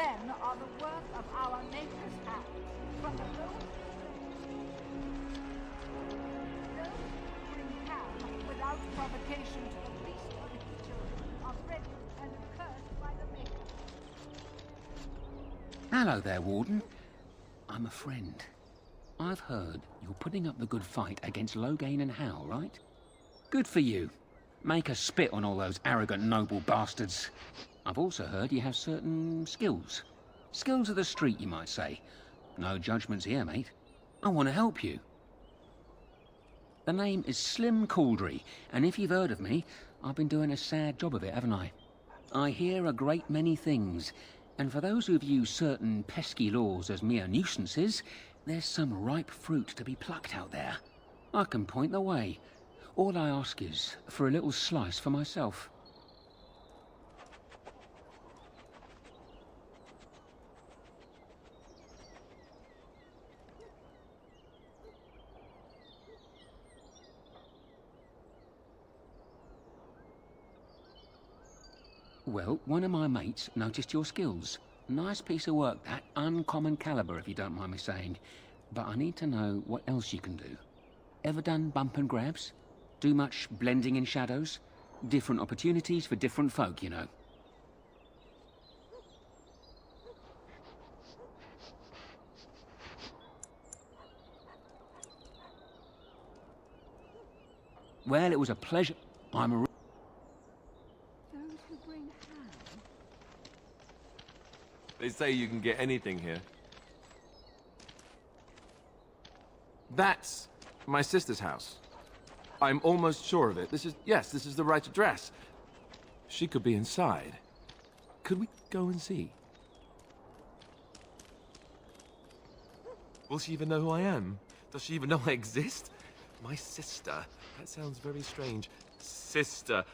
then are the work of our Maker's hand. From the lowest those bring calm without provocation to the least of his children are bred and cursed by the Maker. Hello there, Warden. I'm a friend. I've heard you're putting up the good fight against Loghain and Hal, right? Good for you. Make a spit on all those arrogant noble bastards. I've also heard you have certain skills. Skills of the street, you might say. No judgments here, mate. I want to help you. The name is Slim Cauldry, and if you've heard of me, I've been doing a sad job of it, haven't I? I hear a great many things, and for those who view certain pesky laws as mere nuisances, there's some ripe fruit to be plucked out there. I can point the way. All I ask is for a little slice for myself. Well, one of my mates noticed your skills. Nice piece of work, that. Uncommon caliber, if you don't mind me saying. But I need to know what else you can do. Ever done bump and grabs? Do much blending in shadows? Different opportunities for different folk, you know. Well, it was a pleasure. I'm a... Those who bring harm. They say you can get anything here. That's my sister's house. I'm almost sure of it. This is the right address. She could be inside. Could we go and see? Will she even know who I am? Does she even know I exist? My sister. That sounds very strange. Sister.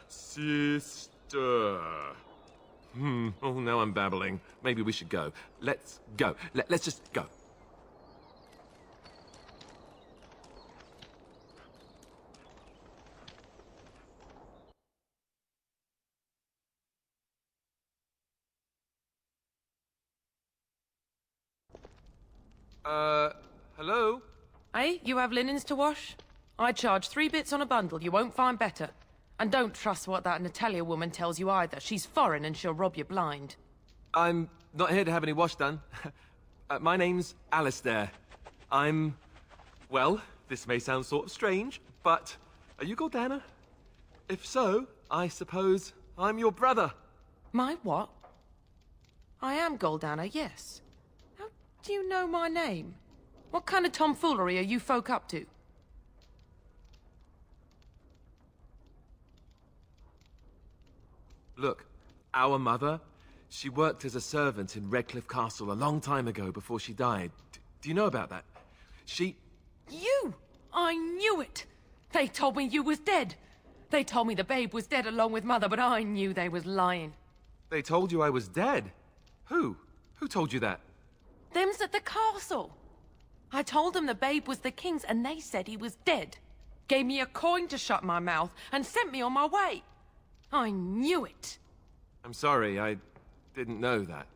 Oh, now I'm babbling. Maybe we should go. Let's go. Let's just go. Hello? Hey, you have linens to wash? I charge 3 bits on a bundle, you won't find better. And don't trust what that Natalia woman tells you either. She's foreign and she'll rob you blind. I'm not here to have any wash done. My name's Alistair. Well, this may sound sort of strange, but are you Gordana? If so, I suppose I'm your brother. My what? I am Goldana, yes. How do you know my name? What kind of tomfoolery are you folk up to? Look, our mother, she worked as a servant in Redcliffe Castle a long time ago before she died. Do you know about that? You! I knew it! They told me you was dead. They told me the babe was dead along with mother, but I knew they was lying. They told you I was dead? Who? Who told you that? Them's at the castle. I told them the babe was the king's and they said he was dead. Gave me a coin to shut my mouth and sent me on my way. I knew it. I'm sorry, I didn't know that.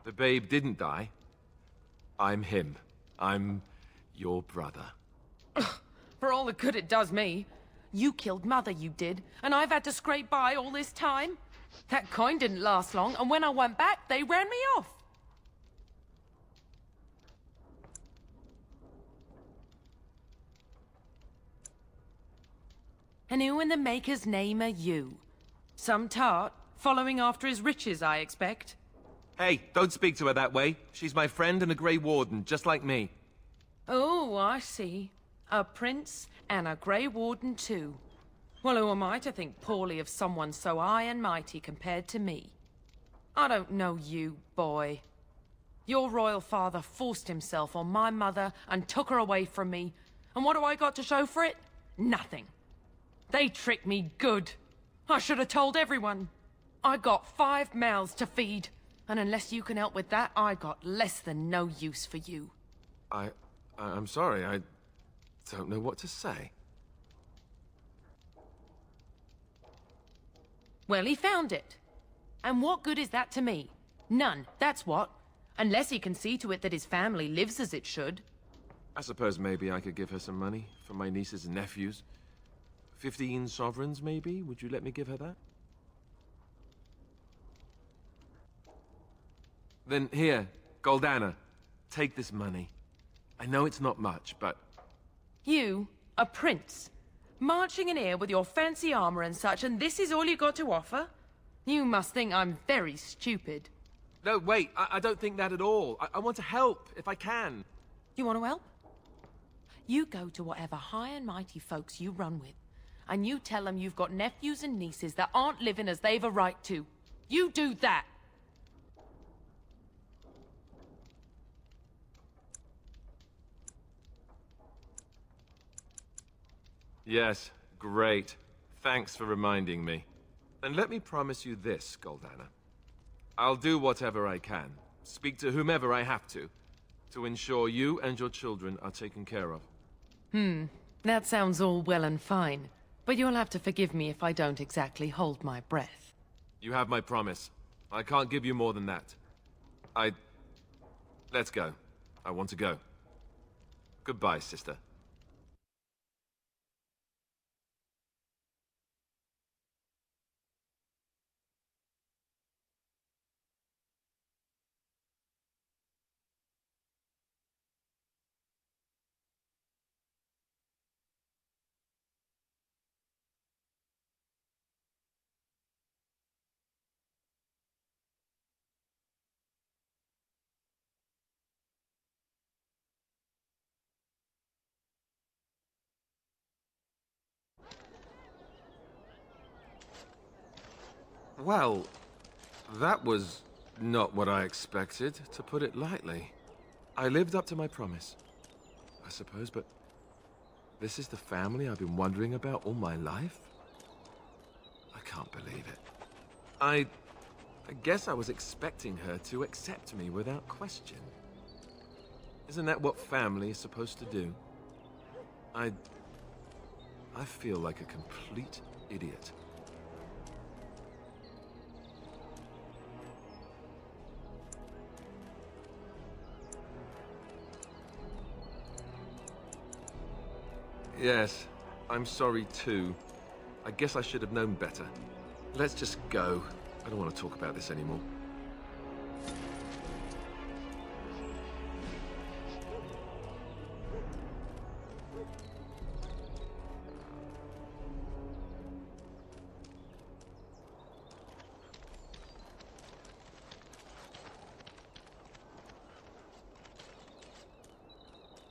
The babe didn't die. I'm him. I'm your brother. For all the good it does me. You killed mother, you did, and I've had to scrape by all this time. That coin didn't last long, and when I went back, they ran me off. And who in the Maker's name are you? Some tart, following after his riches, I expect. Hey, don't speak to her that way. She's my friend and a Grey Warden, just like me. Oh, I see. A prince and a Grey Warden too. Well, who am I to think poorly of someone so high and mighty compared to me? I don't know you, boy. Your royal father forced himself on my mother and took her away from me. And what do I got to show for it? Nothing. They tricked me good. I should have told everyone. I got 5 mouths to feed. And unless you can help with that, I got less than no use for you. I'm sorry, I don't know what to say. Well, he found it. And what good is that to me? None, that's what. Unless he can see to it that his family lives as it should. I suppose maybe I could give her some money for my nieces and nephews. 15 sovereigns, maybe? Would you let me give her that? Then here, Goldana, take this money. I know it's not much, but... You, a prince, marching in here with your fancy armor and such, and this is all you got to offer? You must think I'm very stupid. No, wait, I don't think that at all. I want to help, if I can. You want to help? You go to whatever high and mighty folks you run with, and you tell them you've got nephews and nieces that aren't living as they've a right to. You do that! Yes, great. Thanks for reminding me. And let me promise you this, Goldana. I'll do whatever I can, speak to whomever I have to ensure you and your children are taken care of. That sounds all well and fine, but you'll have to forgive me if I don't exactly hold my breath. You have my promise. I can't give you more than that. Let's go. I want to go. Goodbye, sister. Well, that was not what I expected, to put it lightly. I lived up to my promise, I suppose, but this is the family I've been wondering about all my life? I can't believe it. I guess I was expecting her to accept me without question. Isn't that what family is supposed to do? I feel like a complete idiot. Yes, I'm sorry too. I guess I should have known better. Let's just go. I don't want to talk about this anymore.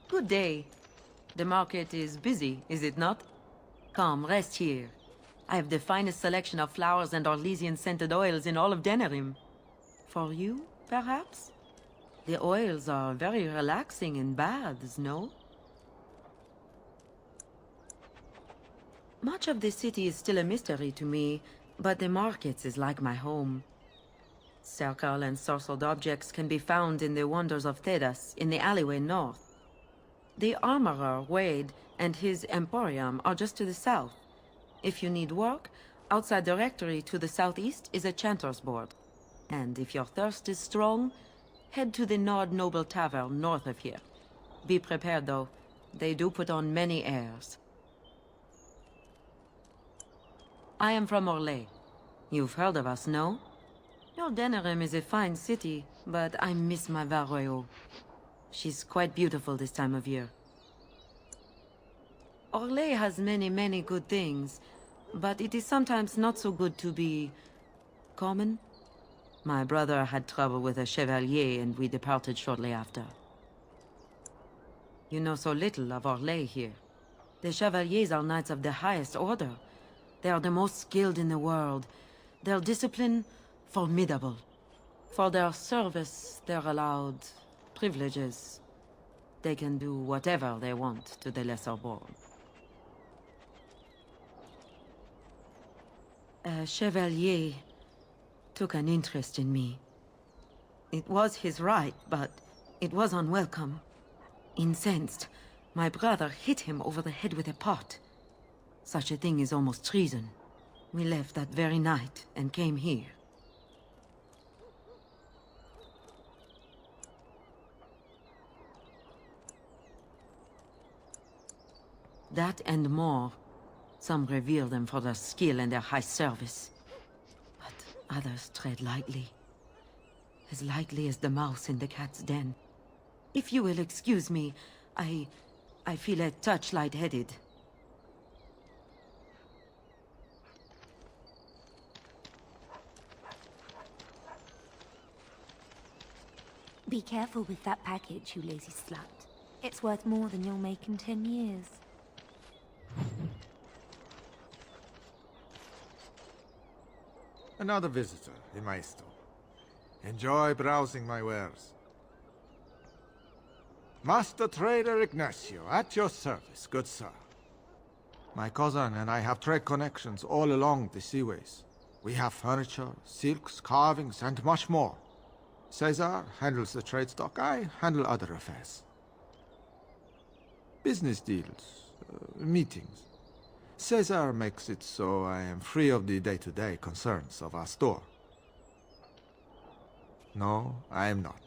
Good day. The market is busy, is it not? Come, rest here. I have the finest selection of flowers and Orlesian-scented oils in all of Denerim. For you, perhaps? The oils are very relaxing in baths, no? Much of the city is still a mystery to me, but the markets is like my home. Circle and sorcered objects can be found in the wonders of Thedas, in the alleyway north. The armorer, Wade, and his emporium are just to the south. If you need work, outside the rectory to the southeast is a chanter's board. And if your thirst is strong, head to the Nord Noble Tavern north of here. Be prepared, though. They do put on many airs. I am from Orlais. You've heard of us, no? Your Denerim is a fine city, but I miss my Varroyo. She's quite beautiful this time of year. Orlais has many, many good things, but it is sometimes not so good to be... common? My brother had trouble with a chevalier and we departed shortly after. You know so little of Orlais here. The chevaliers are knights of the highest order. They are the most skilled in the world. Their discipline, formidable. For their service, they're allowed privileges. They can do whatever they want to the lesser born. A chevalier took an interest in me. It was his right, but it was unwelcome. Incensed, my brother hit him over the head with a pot. Such a thing is almost treason. We left that very night and came here. That and more. Some revere them for their skill and their high service. But others tread lightly. As lightly as the mouse in the cat's den. If you will excuse me, I feel a touch lightheaded. Be careful with that package, you lazy slut. It's worth more than you'll make in 10 years. Another visitor in my store. Enjoy browsing my wares. Master Trader Ignacio, at your service, good sir. My cousin and I have trade connections all along the seaways. We have furniture, silks, carvings, and much more. Caesar handles the trade stock, I handle other affairs. Business deals, meetings. Caesar makes it so I am free of the day-to-day concerns of our store. No, I am not.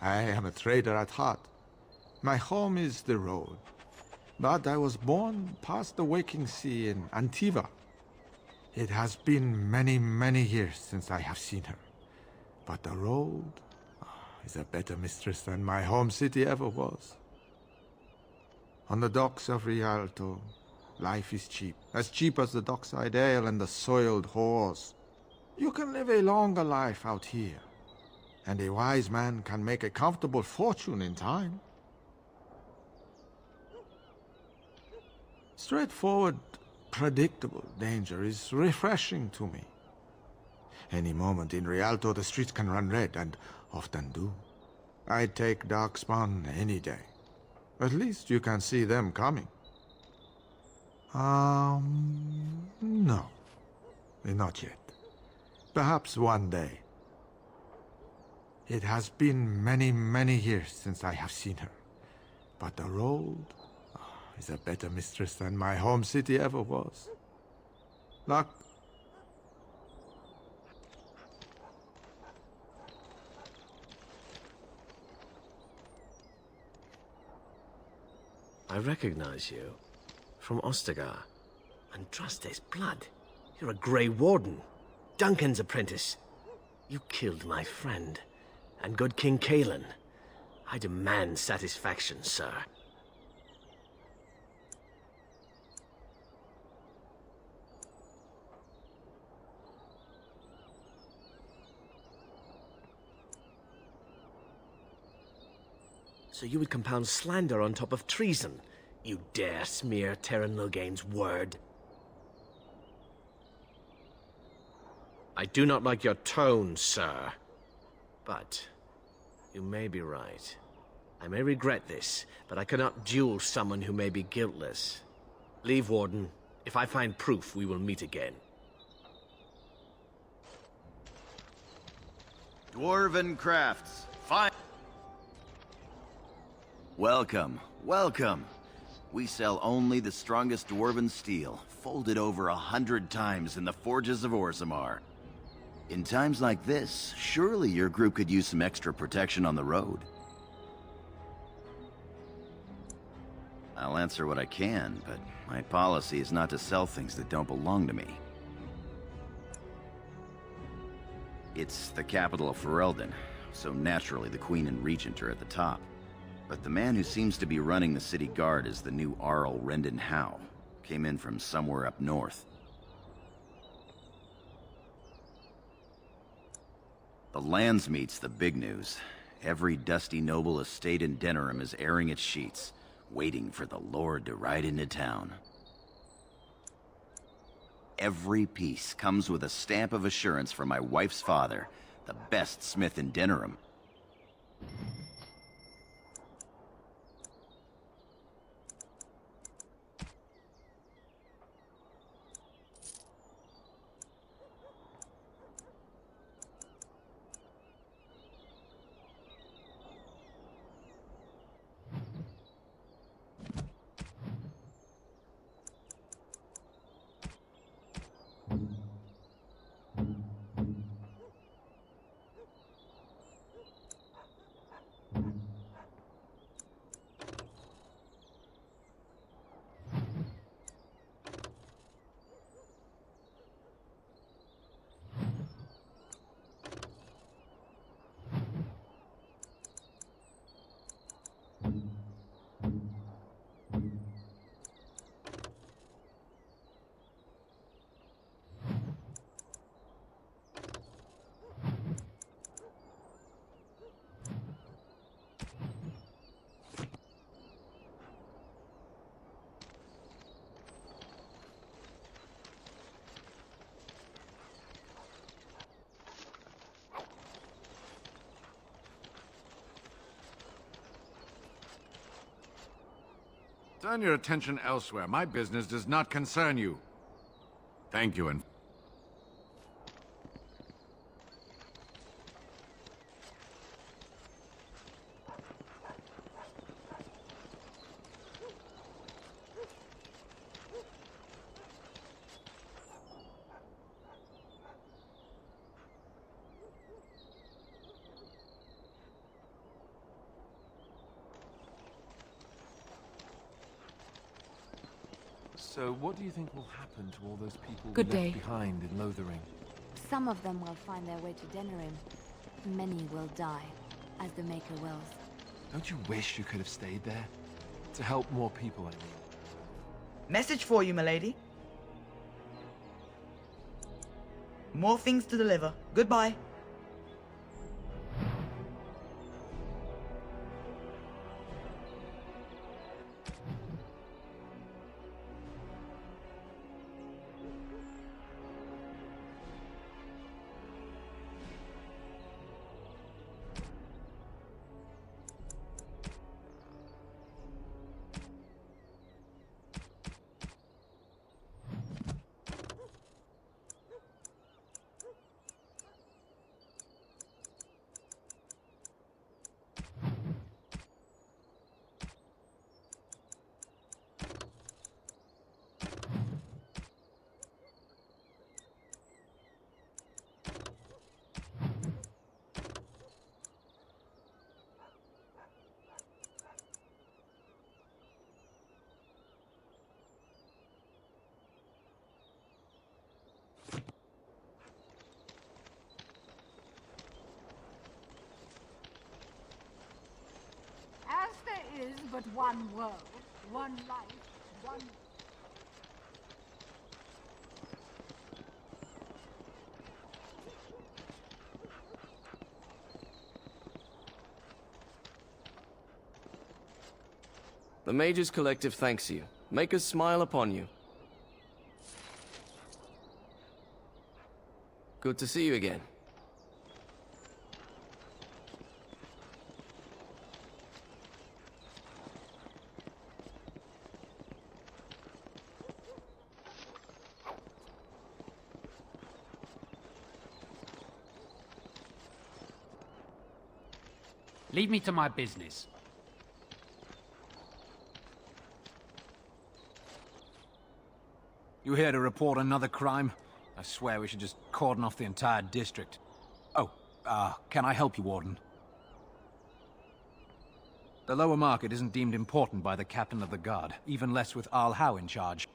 I am a trader at heart. My home is the road, but I was born past the waking sea in Antiva. It has been many, many years since I have seen her. But the road is a better mistress than my home city ever was. On the docks of Rialto, life is cheap. As cheap as the dockside ale and the soiled whores. You can live a longer life out here. And a wise man can make a comfortable fortune in time. Straightforward, predictable danger is refreshing to me. Any moment in Rialto, the streets can run red, and often do. I'd take Darkspawn any day. At least you can see them coming. No. Not yet. Perhaps one day. It has been many, many years since I have seen her. But the road is a better mistress than my home city ever was. Luck. I recognize you. From Ostagar. Andraste's blood. You're a Grey Warden. Duncan's apprentice. You killed my friend. And good King Cailan. I demand satisfaction, sir. So you would compound slander on top of treason? You dare smear Terran Loghain's word? I do not like your tone, sir. But you may be right. I may regret this, but I cannot duel someone who may be guiltless. Leave, Warden. If I find proof, we will meet again. Dwarven crafts. Fine. Welcome, welcome. We sell only the strongest dwarven steel, folded over 100 times in the forges of Orzammar. In times like this, surely your group could use some extra protection on the road. I'll answer what I can, but my policy is not to sell things that don't belong to me. It's the capital of Ferelden, so naturally the Queen and Regent are at the top. But the man who seems to be running the city guard is the new Arl Rendon Howe. Came in from somewhere up north. The Landsmeet's the big news. Every dusty noble estate in Denerim is airing its sheets, waiting for the Lord to ride into town. Every piece comes with a stamp of assurance from my wife's father, the best smith in Denerim. Turn your attention elsewhere. My business does not concern you. Thank you, and... So, what do you think will happen to all those people Good left day. behind in Lothering? Some of them will find their way to Denerim. Many will die, as the Maker wills. Don't you wish you could have stayed there? To help more people, I mean. Message for you, milady. More things to deliver. Goodbye. As there is but one world, one life, one... The Mages Collective thanks you. Make us smile upon you. Good to see you again. Leave me to my business. You here to report another crime? I swear we should just cordon off the entire district. Oh, can I help you, Warden? The lower market isn't deemed important by the captain of the guard, even less with Arl Howe in charge.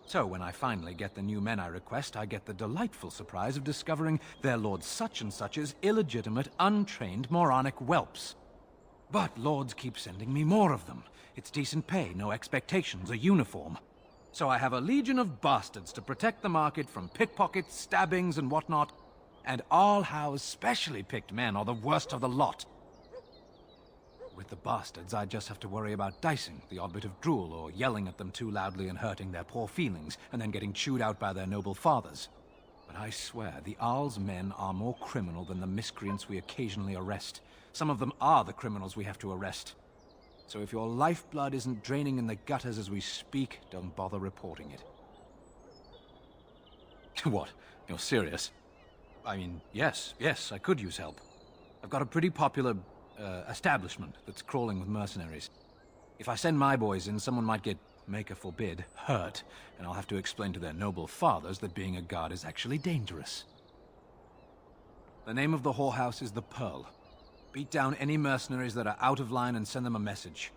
So when I finally get the new men I request, I get the delightful surprise of discovering their Lord Such-and-Such's illegitimate, untrained, moronic whelps. But lords keep sending me more of them. It's decent pay, no expectations, a uniform. So I have a legion of bastards to protect the market from pickpockets, stabbings, and whatnot. And Arl Howe's specially picked men are the worst of the lot. With the bastards, I just have to worry about dicing, the odd bit of drool, or yelling at them too loudly and hurting their poor feelings, and then getting chewed out by their noble fathers. But I swear, the Arl's men are more criminal than the miscreants we occasionally arrest. Some of them are the criminals we have to arrest. So if your lifeblood isn't draining in the gutters as we speak, don't bother reporting it. What? You're serious? I mean, yes, I could use help. I've got a pretty popular, establishment that's crawling with mercenaries. If I send my boys in, someone might get, Maker forbid, hurt, and I'll have to explain to their noble fathers that being a guard is actually dangerous. The name of the whorehouse is the Pearl. Beat down any mercenaries that are out of line and send them a message.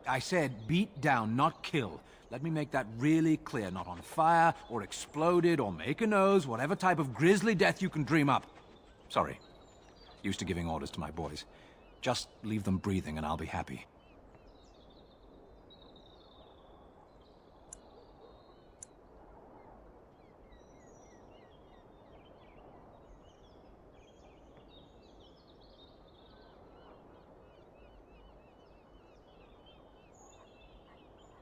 I said beat down, not kill. Let me make that really clear. Not on fire, or exploded, or make a nose, whatever type of grisly death you can dream up. Sorry. Used to giving orders to my boys. Just leave them breathing and I'll be happy.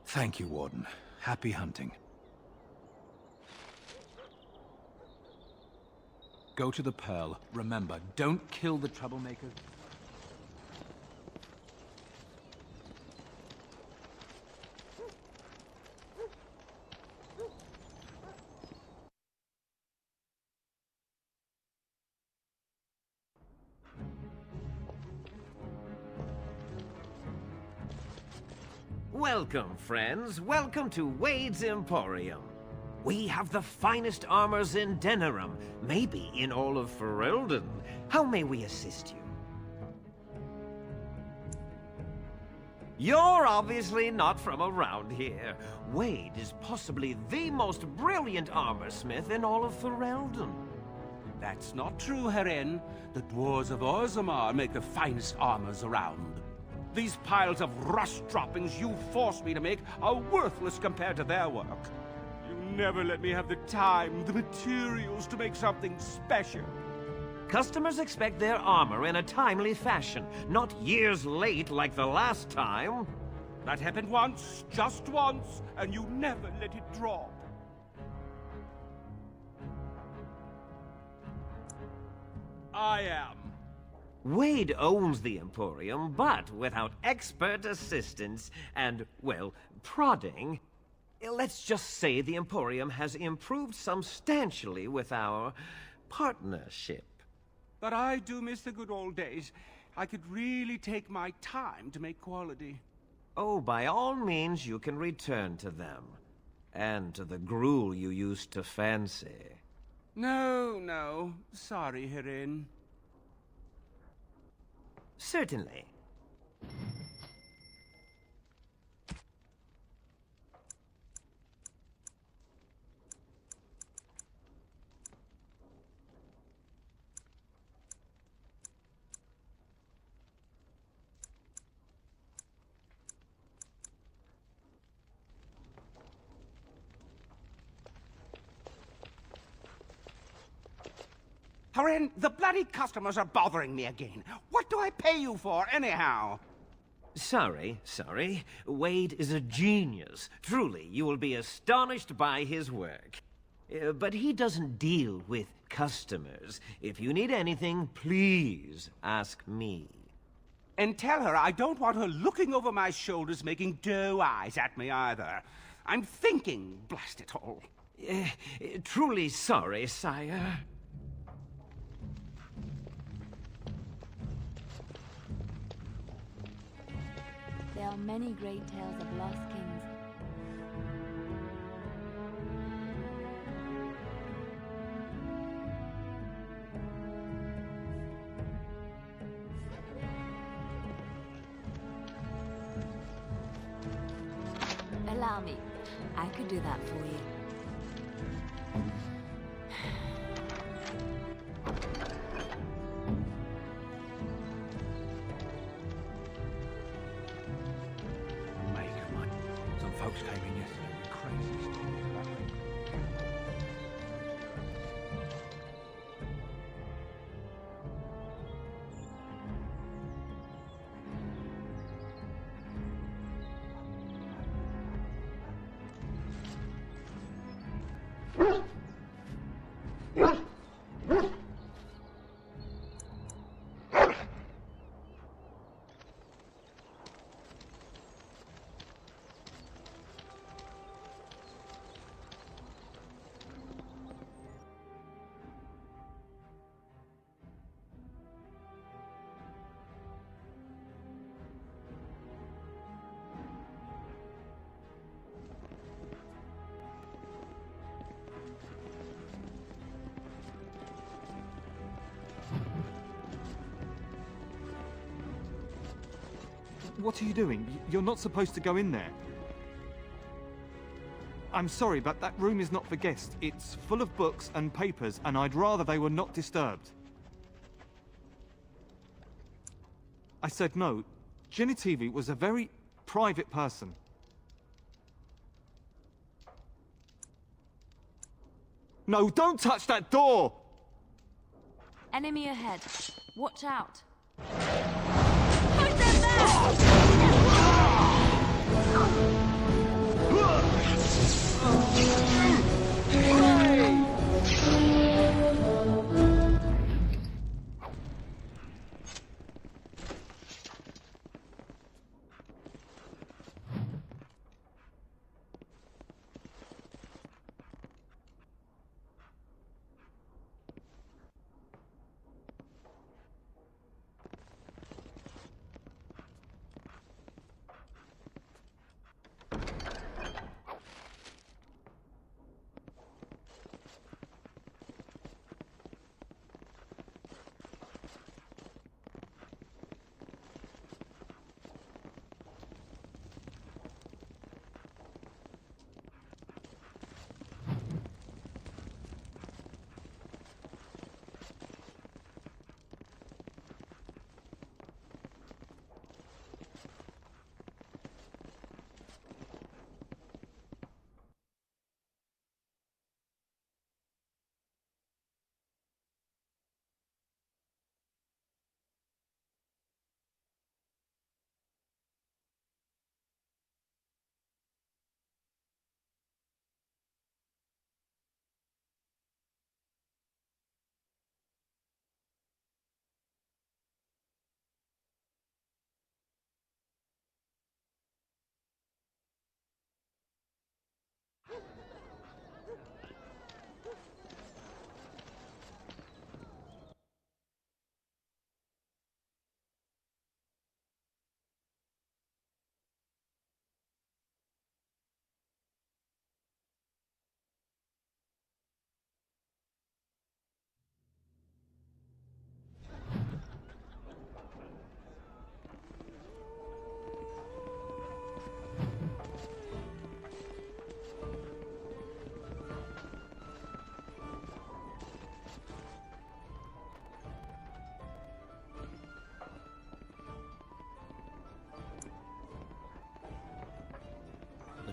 Thank you, Warden. Happy hunting. Go to the Pearl. Remember, don't kill the troublemakers. Welcome, friends. Welcome to Wade's Emporium. We have the finest armors in Denerim, maybe in all of Ferelden. How may we assist you? You're obviously not from around here. Wade is possibly the most brilliant armorsmith in all of Ferelden. That's not true, Heren. The dwarves of Orzammar make the finest armors around. These piles of rust droppings you forced me to make are worthless compared to their work. You never let me have the time, the materials to make something special. Customers expect their armor in a timely fashion, not years late like the last time. That happened once, just once, and you never let it drop. I am. Wade owns the Emporium, but without expert assistance and, well, prodding, let's just say the Emporium has improved substantially with our partnership. But I do miss the good old days. I could really take my time to make quality. Oh, by all means, you can return to them. And to the gruel you used to fancy. No. Sorry, Heren. Certainly. Heren, the bloody customers are bothering me again. What do I pay you for, anyhow? Sorry. Wade is a genius. Truly, you will be astonished by his work. But he doesn't deal with customers. If you need anything, please ask me. And tell her I don't want her looking over my shoulders making doe eyes at me either. I'm thinking, blast it all. Truly sorry, sire. There are many great tales of lost kings. Allow me. I could do that for you. Some folks came in yesterday with crazy stories about me. What are you doing? You're not supposed to go in there. I'm sorry, but that room is not for guests. It's full of books and papers, and I'd rather they were not disturbed. I said no. Genitivi was a very private person. No, don't touch that door! Enemy ahead. Watch out.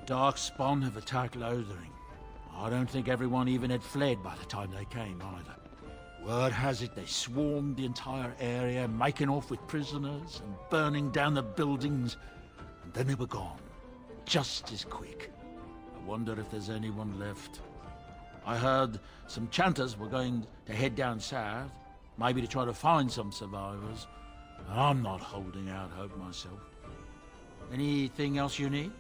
Darkspawn have attacked Lothering. I don't think everyone even had fled by the time they came, either. Word has it they swarmed the entire area, making off with prisoners and burning down the buildings, and then they were gone. Just as quick. I wonder if there's anyone left. I heard some chanters were going to head down south, maybe to try to find some survivors. I'm not holding out hope myself. Anything else you need?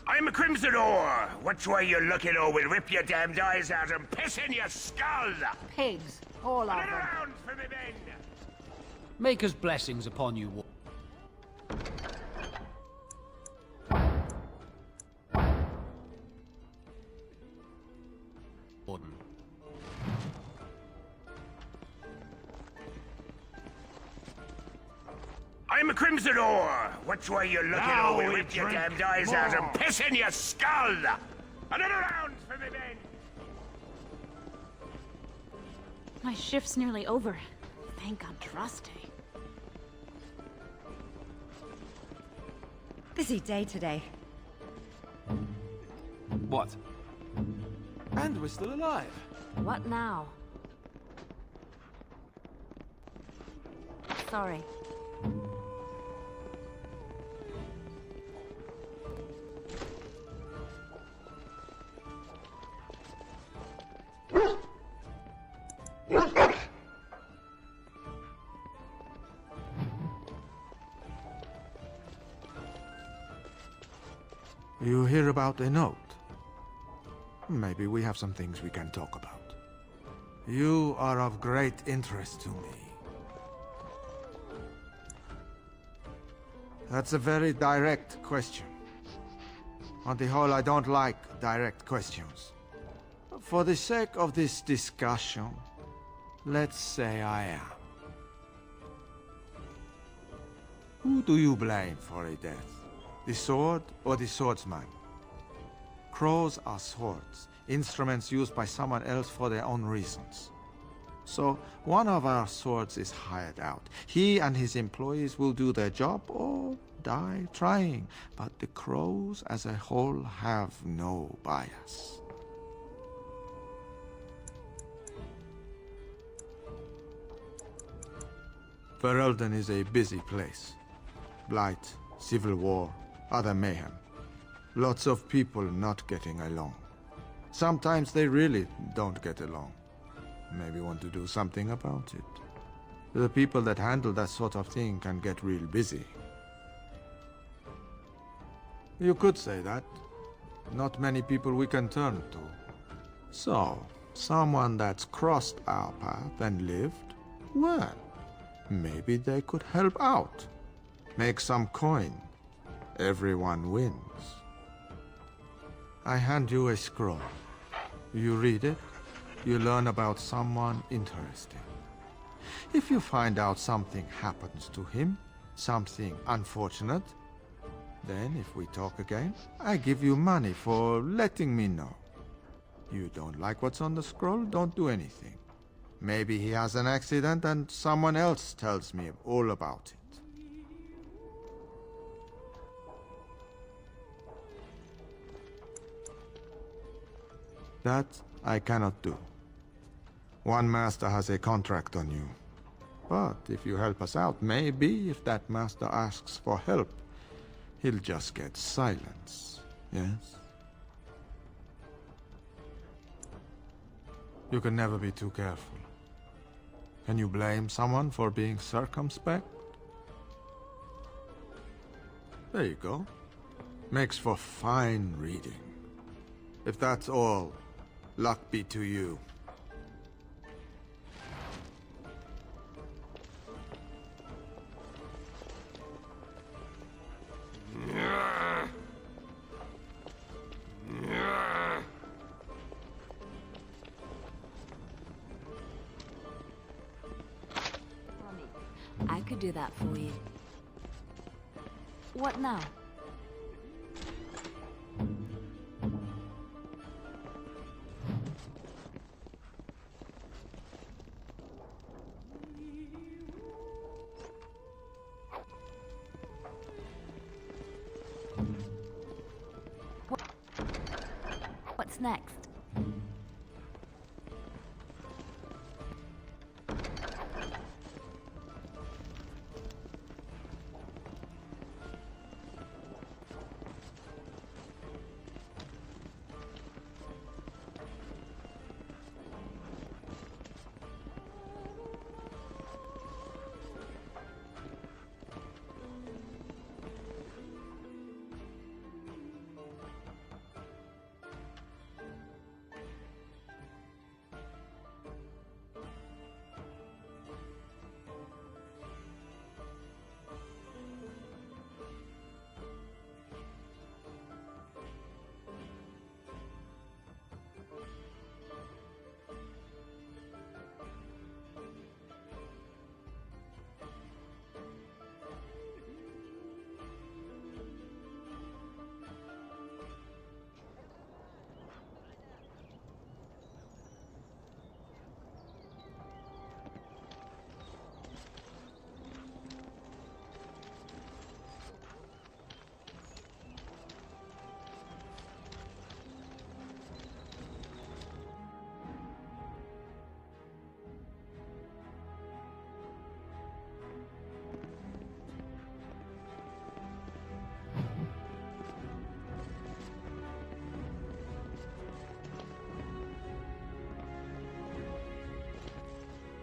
I'm a Crimson Ore. Which way you looking, or we'll rip your damned eyes out and piss in your skull? Pigs, all of them. Around for me, men! Maker's blessings upon you. Warden. I'm a Crimson Ore. Which way you looking, Now or we'll we rip your drink damned eyes out more. and piss in your skull? Another round for me, men! My shift's nearly over. Thank Andraste. Busy day today. What? And we're still alive. What now? Sorry. You hear about a note? Maybe we have some things we can talk about. You are of great interest to me. That's a very direct question. On the whole, I don't like direct questions. For the sake of this discussion, let's say I am. Who do you blame for a death? The sword or the swordsman? Crows are swords, instruments used by someone else for their own reasons. So, one of our swords is hired out. He and his employees will do their job or die trying, but the crows as a whole have no bias. Ferelden is a busy place. Blight, civil war, other mayhem. Lots of people not getting along. Sometimes they really don't get along. Maybe want to do something about it. The people that handle that sort of thing can get real busy. You could say that. Not many people we can turn to. So, someone that's crossed our path and lived, well, maybe they could help out. Make some coin. Everyone wins. I hand you a scroll. You read it, you learn about someone interesting. If you find out something happens to him, something unfortunate, then if we talk again, I give you money for letting me know. You don't like what's on the scroll, don't do anything. Maybe he has an accident and someone else tells me all about it. That I cannot do. One master has a contract on you. But if you help us out, maybe if that master asks for help, he'll just get silence, yes? You can never be too careful. Can you blame someone for being circumspect? There you go. Makes for fine reading. If that's all, luck be to you. I could do that for you. What now? What's next?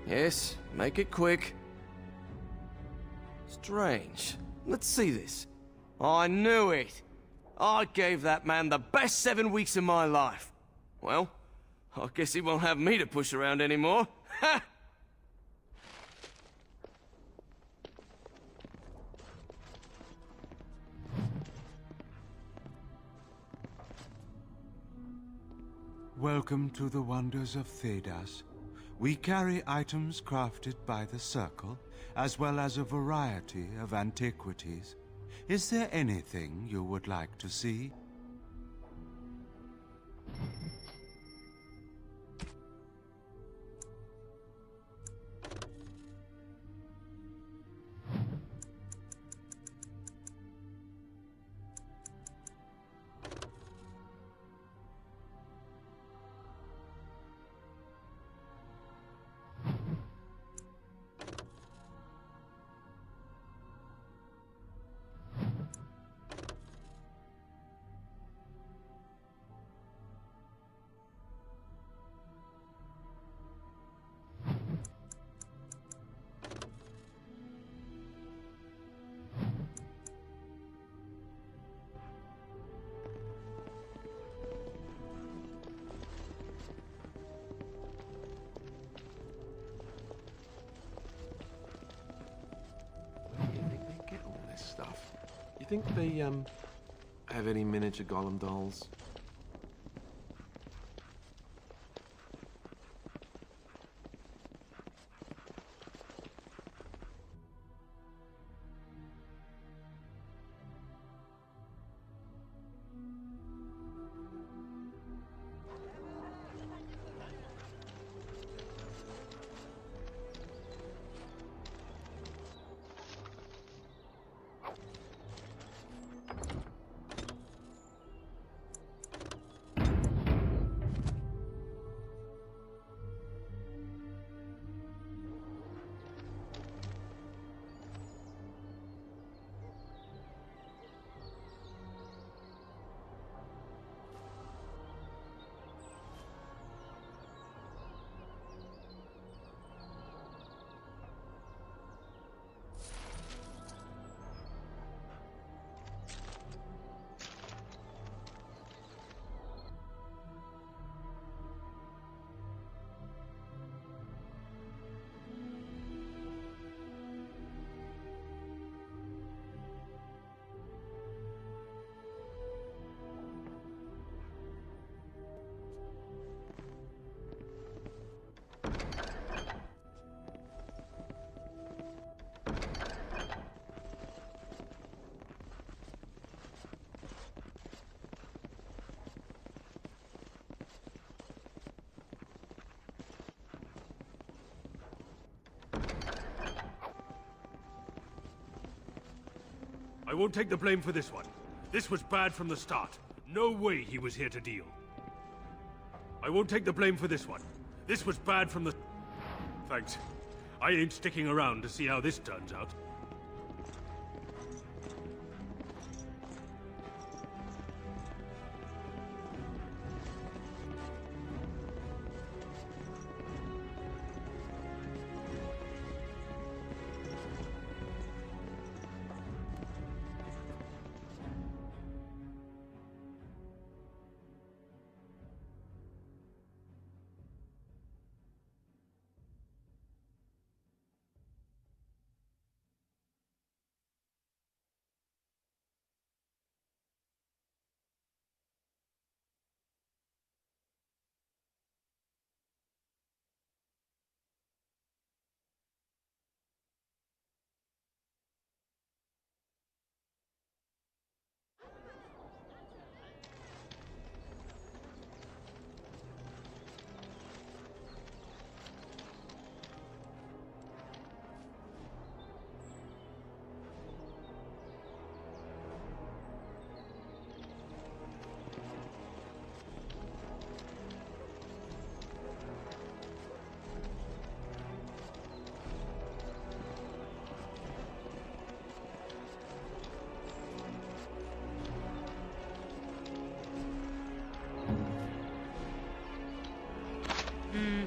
Yes, make it quick. Strange. Let's see this. I knew it! I gave that man the best 7 weeks of my life. Well, I guess he won't have me to push around anymore. Ha! Welcome to the wonders of Thedas. We carry items crafted by the Circle, as well as a variety of antiquities. Is there anything you would like to see? You think they, have any miniature golem dolls? I won't take the blame for this one. This was bad from the start. No way he was here to deal. I won't take the blame for this one. This was bad from the... Thanks. I ain't sticking around to see how this turns out.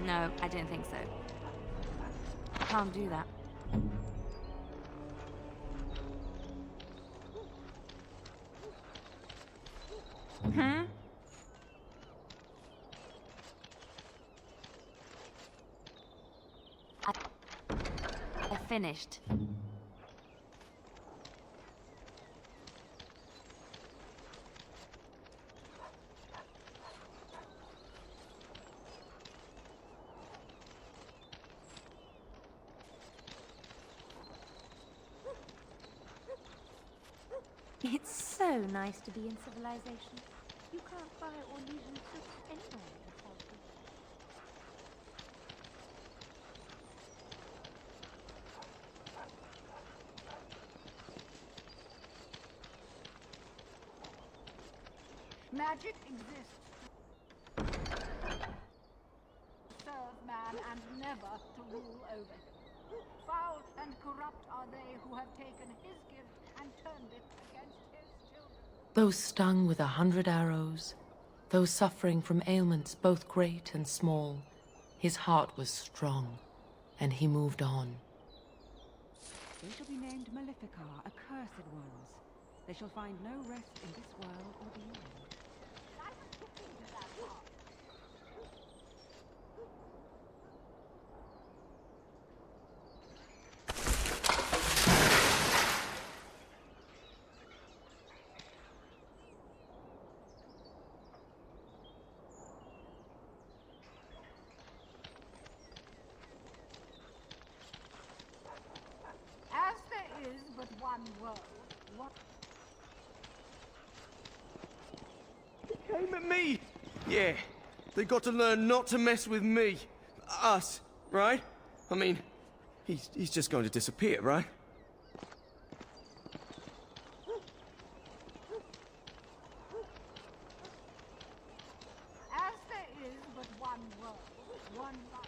No, I don't think so. Can't do that. Hmm? I finished. It's so nice to be in civilization. You can't buy or lesion suits anywhere in Salford. Magic exists to serve man and never to rule over him. Foul and corrupt are they who have taken his gift and turned it against his children. Those stung with 100 arrows, those suffering from ailments both great and small, his heart was strong, and he moved on. They shall be named Maleficar, accursed ones. They shall find no rest in this world or beyond. As there is but one world, what... He came at me! Yeah, they got to learn not to mess with me. Us, right? I mean, he's just going to disappear, right? As there is but one world, one life.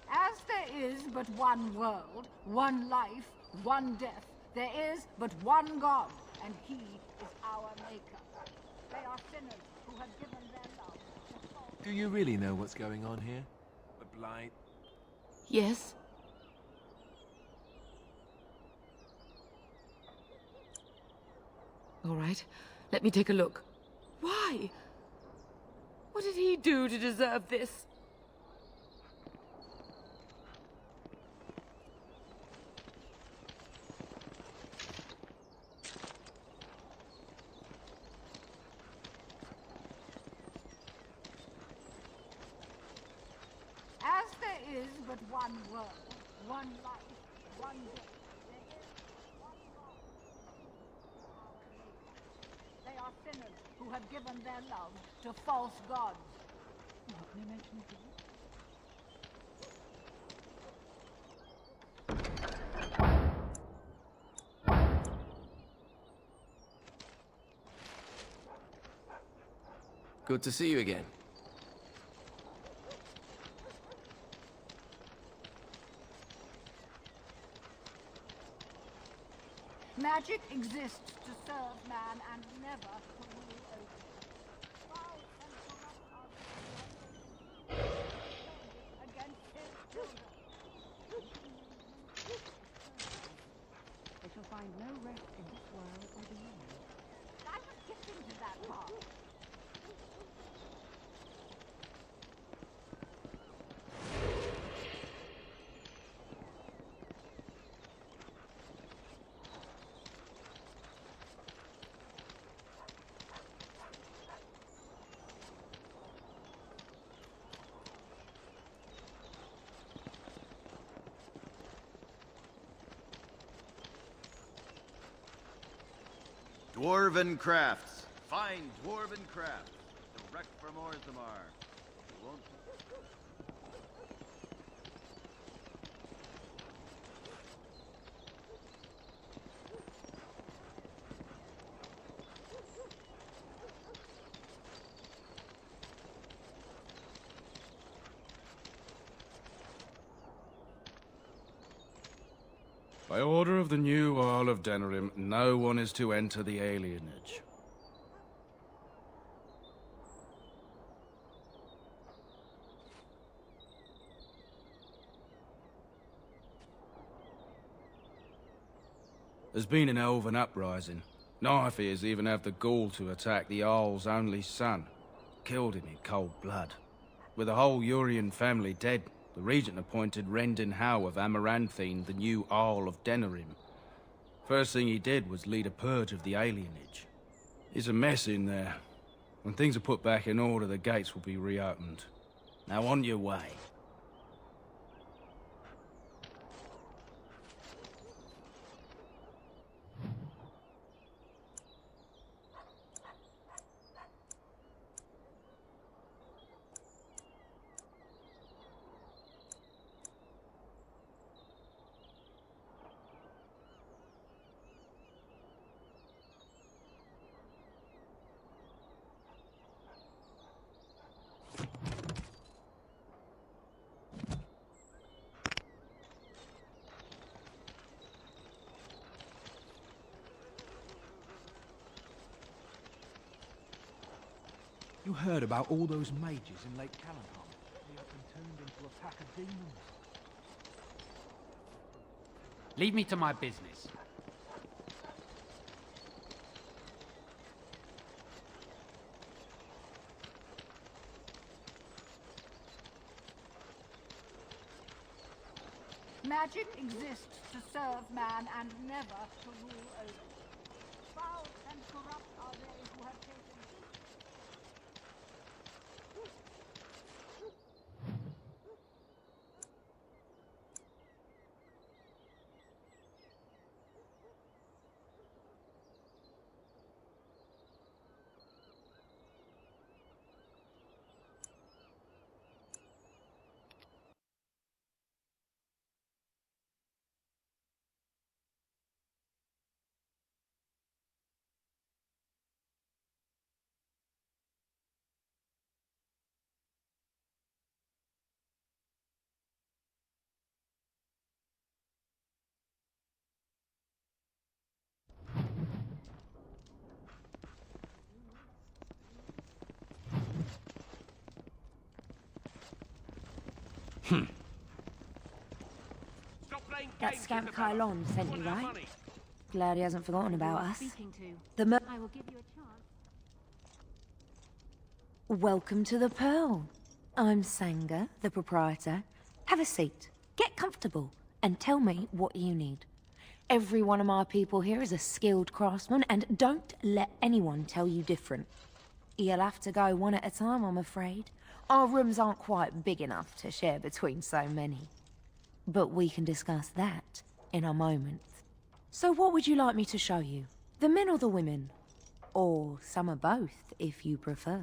As there is but one world, one life, one death, there is but one God, and He is our Maker. They are sinners who have given their love to false. Do you really know what's going on here? The Blight? Yes? All right, let me take a look. Why? What did he do to deserve this? but one world, one life, one death. There is one God, our Maker. They are sinners who have given their love to false gods. What, no mention of God? Good to see you again. Magic exists to serve man and never to rule over him. Foul and corrupt are the against his children. They shall find no rest in this world or beyond. I was getting to that part. Dwarven crafts. Fine dwarven crafts. Direct from Orzammar. You won't... By order of the new Earl of Denerim, no one is to enter the alienage. There's been an elven uprising. Knife ears even have the gall to attack the Jarl's only son. Killed him in cold blood. With the whole Urian family dead, the regent appointed Rendin Howe of Amaranthine the new Jarl of Denerim. First thing he did was lead a purge of the alienage. It's a mess in there. When things are put back in order, the gates will be reopened. Now on your way. You heard about all those mages in Lake Calenham? They have been turned into a pack of demons. Leave me to my business. Magic exists to serve man and never to rule over him. Foul and corrupt are they who have taken... That scamp Kylon sent you, right? Glad he hasn't forgotten about us. The I will give you a chance. Welcome to the Pearl. I'm Sanga, the proprietor. Have a seat, get comfortable, and tell me what you need. Every one of my people here is a skilled craftsman, and don't let anyone tell you different. You'll have to go one at a time, I'm afraid. Our rooms aren't quite big enough to share between so many. But we can discuss that in a moment. So what would you like me to show you? The men or the women? Or some of both, if you prefer.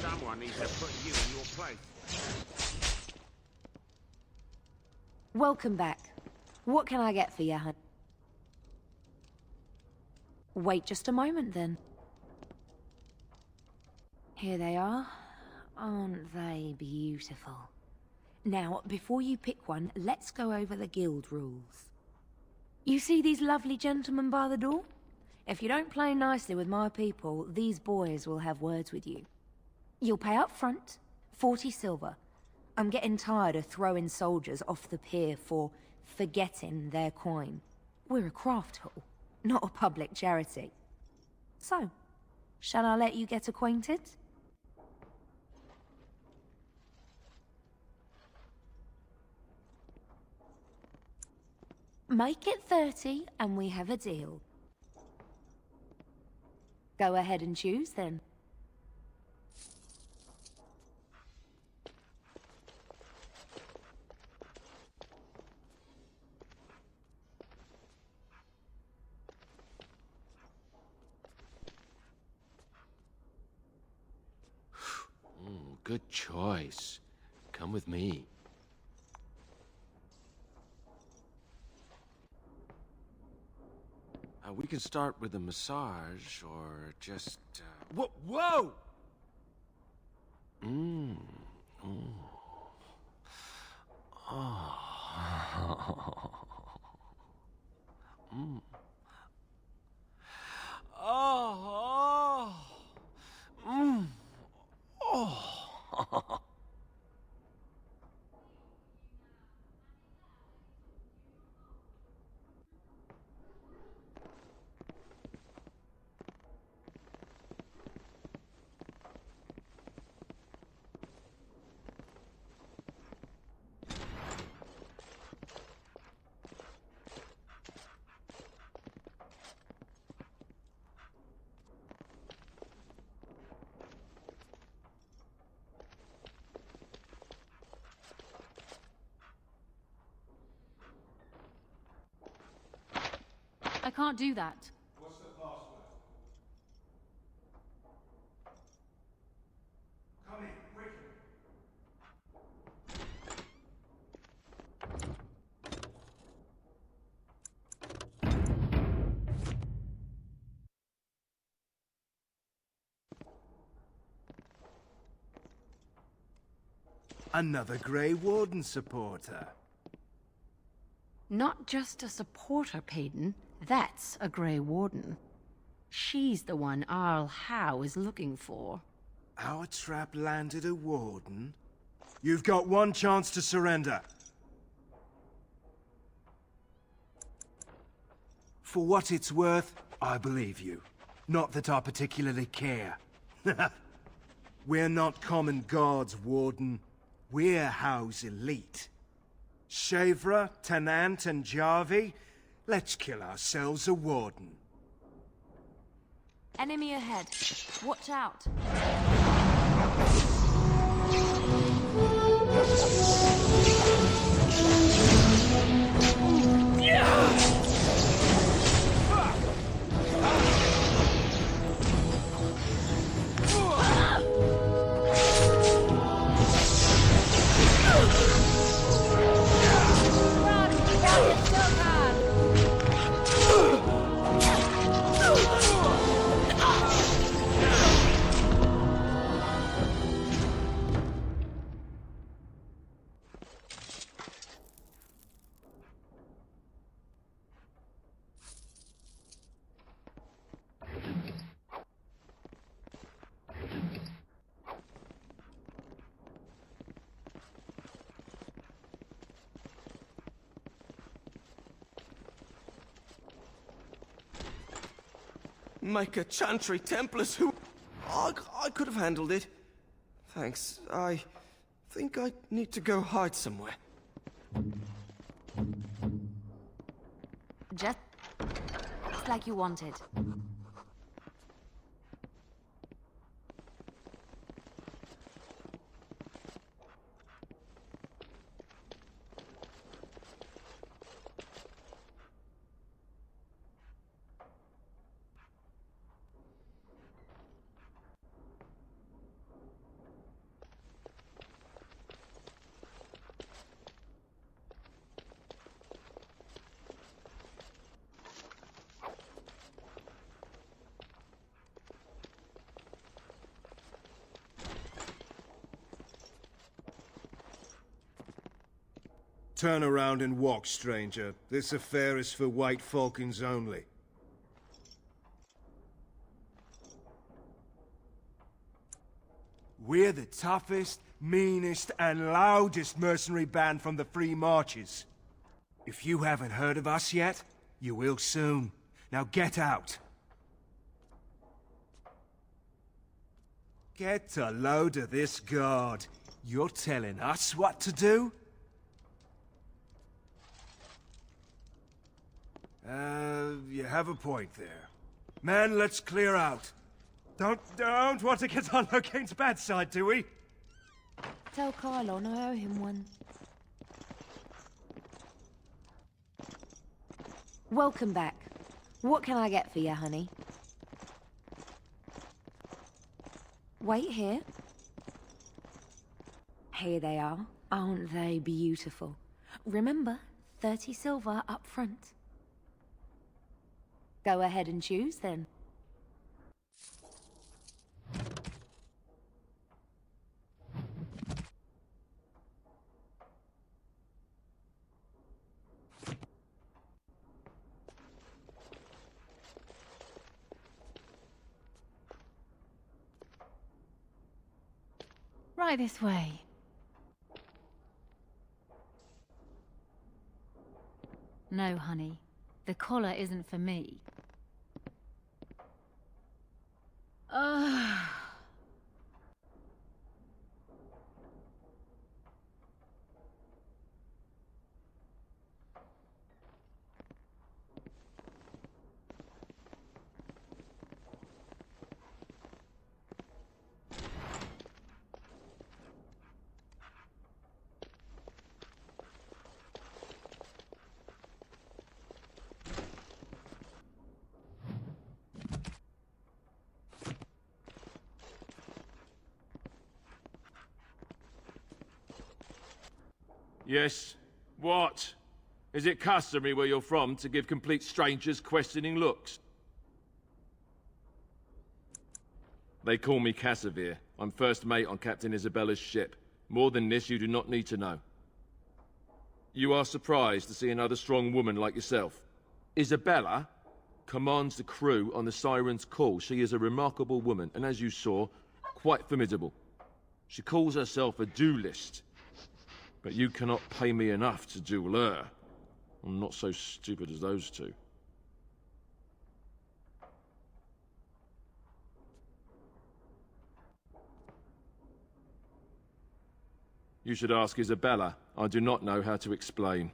Someone needs to put you in your place. Welcome back. What can I get for you, hun? Wait just a moment, then. Here they are. Aren't they beautiful? Now, before you pick one, let's go over the guild rules. You see these lovely gentlemen by the door? If you don't play nicely with my people, these boys will have words with you. You'll pay up front, 40 silver. I'm getting tired of throwing soldiers off the pier for forgetting their coin. We're a craft hall, not a public charity. So, shall I let you get acquainted? Make it 30 and we have a deal. Go ahead and choose then. Good choice. Come with me. We can start with a massage, or just... Whoa! Whoa! Mmm. Oh. Mm. Oh. Mm. Oh. I can't do that. What's the password? Come in, quick. Another Grey Warden supporter. Not just a supporter, Payton. That's a Grey Warden. She's the one Arl Howe is looking for. Our trap landed a Warden? You've got one chance to surrender. For what it's worth, I believe you. Not that I particularly care. We're not common guards, Warden. We're Howe's elite. Shavra, Tennant, and Jarvie, let's kill ourselves a Warden. Enemy ahead. Watch out. Maker Chantry Templars who... I could have handled it. Thanks. I think I need to go hide somewhere. Just like you wanted. Turn around and walk, stranger. This affair is for White Falcons only. We're the toughest, meanest, and loudest mercenary band from the Free Marches. If you haven't heard of us yet, you will soon. Now get out. Get a load of this guard. You're telling us what to do? You have a point there. Man, let's clear out. Don't want to get on Logain's bad side, do we? Tell Kylon I owe him one. Welcome back. What can I get for you, honey? Wait here. Here they are. Aren't they beautiful? Remember, 30 silver up front. Go ahead and choose, then. Right this way. No, honey. The collar isn't for me. Yes. What? Is it customary where you're from to give complete strangers questioning looks? They call me Cassavir. I'm first mate on Captain Isabella's ship. More than this, you do not need to know. You are surprised to see another strong woman like yourself. Isabella commands the crew on the Siren's Call. She is a remarkable woman, and as you saw, quite formidable. She calls herself a duelist. But you cannot pay me enough to duel her. I'm not so stupid as those two. You should ask Isabella. I do not know how to explain.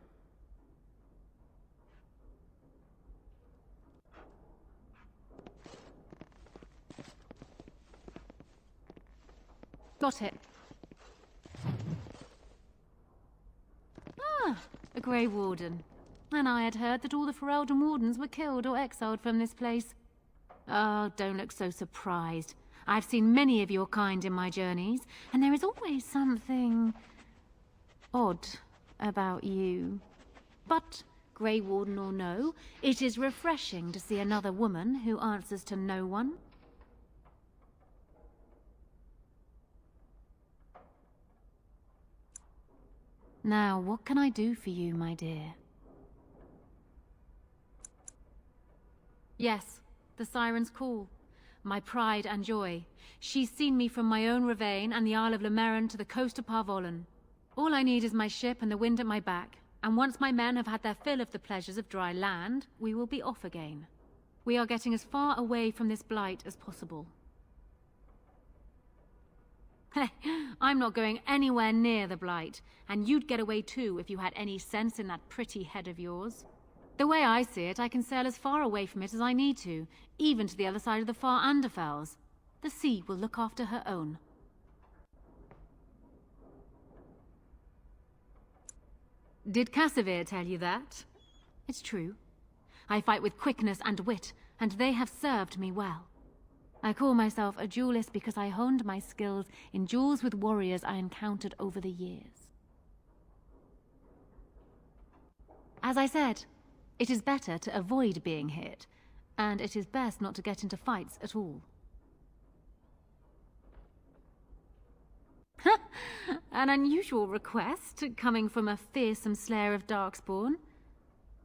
Got it. A Grey Warden. And I had heard that all the Ferelden Wardens were killed or exiled from this place. Oh, don't look so surprised. I've seen many of your kind in my journeys, and there is always something odd about you. But, Grey Warden or no, it is refreshing to see another woman who answers to no one. Now, what can I do for you, my dear? Yes, the Siren's Call. My pride and joy. She's seen me from my own Ravane and the Isle of Lemerin to the coast of Parvolan. All I need is my ship and the wind at my back, and once my men have had their fill of the pleasures of dry land, we will be off again. We are getting as far away from this blight as possible. I'm not going anywhere near the blight, and you'd get away too if you had any sense in that pretty head of yours. The way I see it, I can sail as far away from it as I need to, even to the other side of the far Anderfels. The sea will look after her own. Did Cassavir tell you that? It's true. I fight with quickness and wit, and they have served me well. I call myself a duelist because I honed my skills in duels with warriors I encountered over the years. As I said, it is better to avoid being hit, and it is best not to get into fights at all. An unusual request, coming from a fearsome slayer of Darkspawn.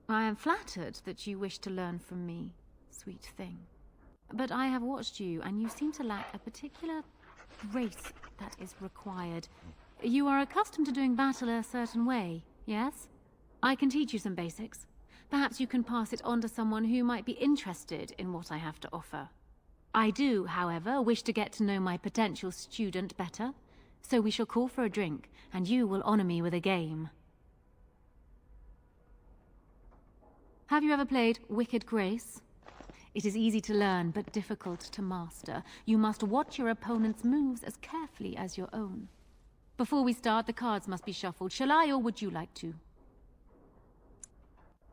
I am flattered that you wish to learn from me, sweet thing. But I have watched you, and you seem to lack a particular grace that is required. You are accustomed to doing battle a certain way, yes? I can teach you some basics. Perhaps you can pass it on to someone who might be interested in what I have to offer. I do, however, wish to get to know my potential student better, so we shall call for a drink, and you will honor me with a game. Have you ever played Wicked Grace? It is easy to learn, but difficult to master. You must watch your opponent's moves as carefully as your own. Before we start, the cards must be shuffled. Shall I, or would you like to?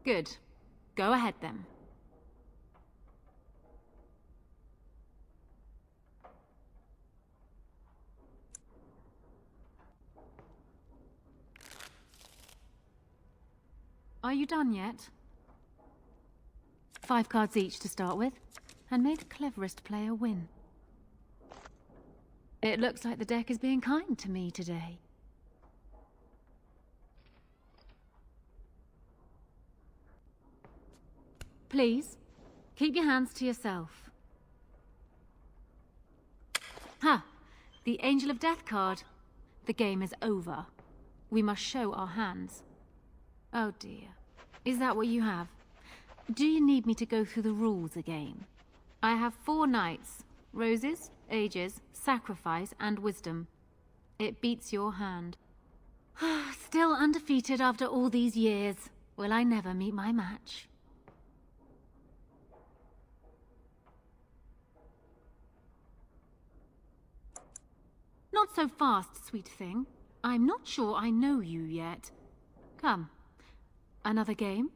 Good. Go ahead, then. Are you done yet? 5 cards each to start with, and may the cleverest player win. It looks like the deck is being kind to me today. Please, keep your hands to yourself. Ha! The Angel of Death card. The game is over. We must show our hands. Oh dear. Is that what you have? Do you need me to go through the rules again? I have 4 knights. Roses, ages, sacrifice, and wisdom. It beats your hand. Still undefeated after all these years. Will I never meet my match? Not so fast, sweet thing. I'm not sure I know you yet. Come. Another game?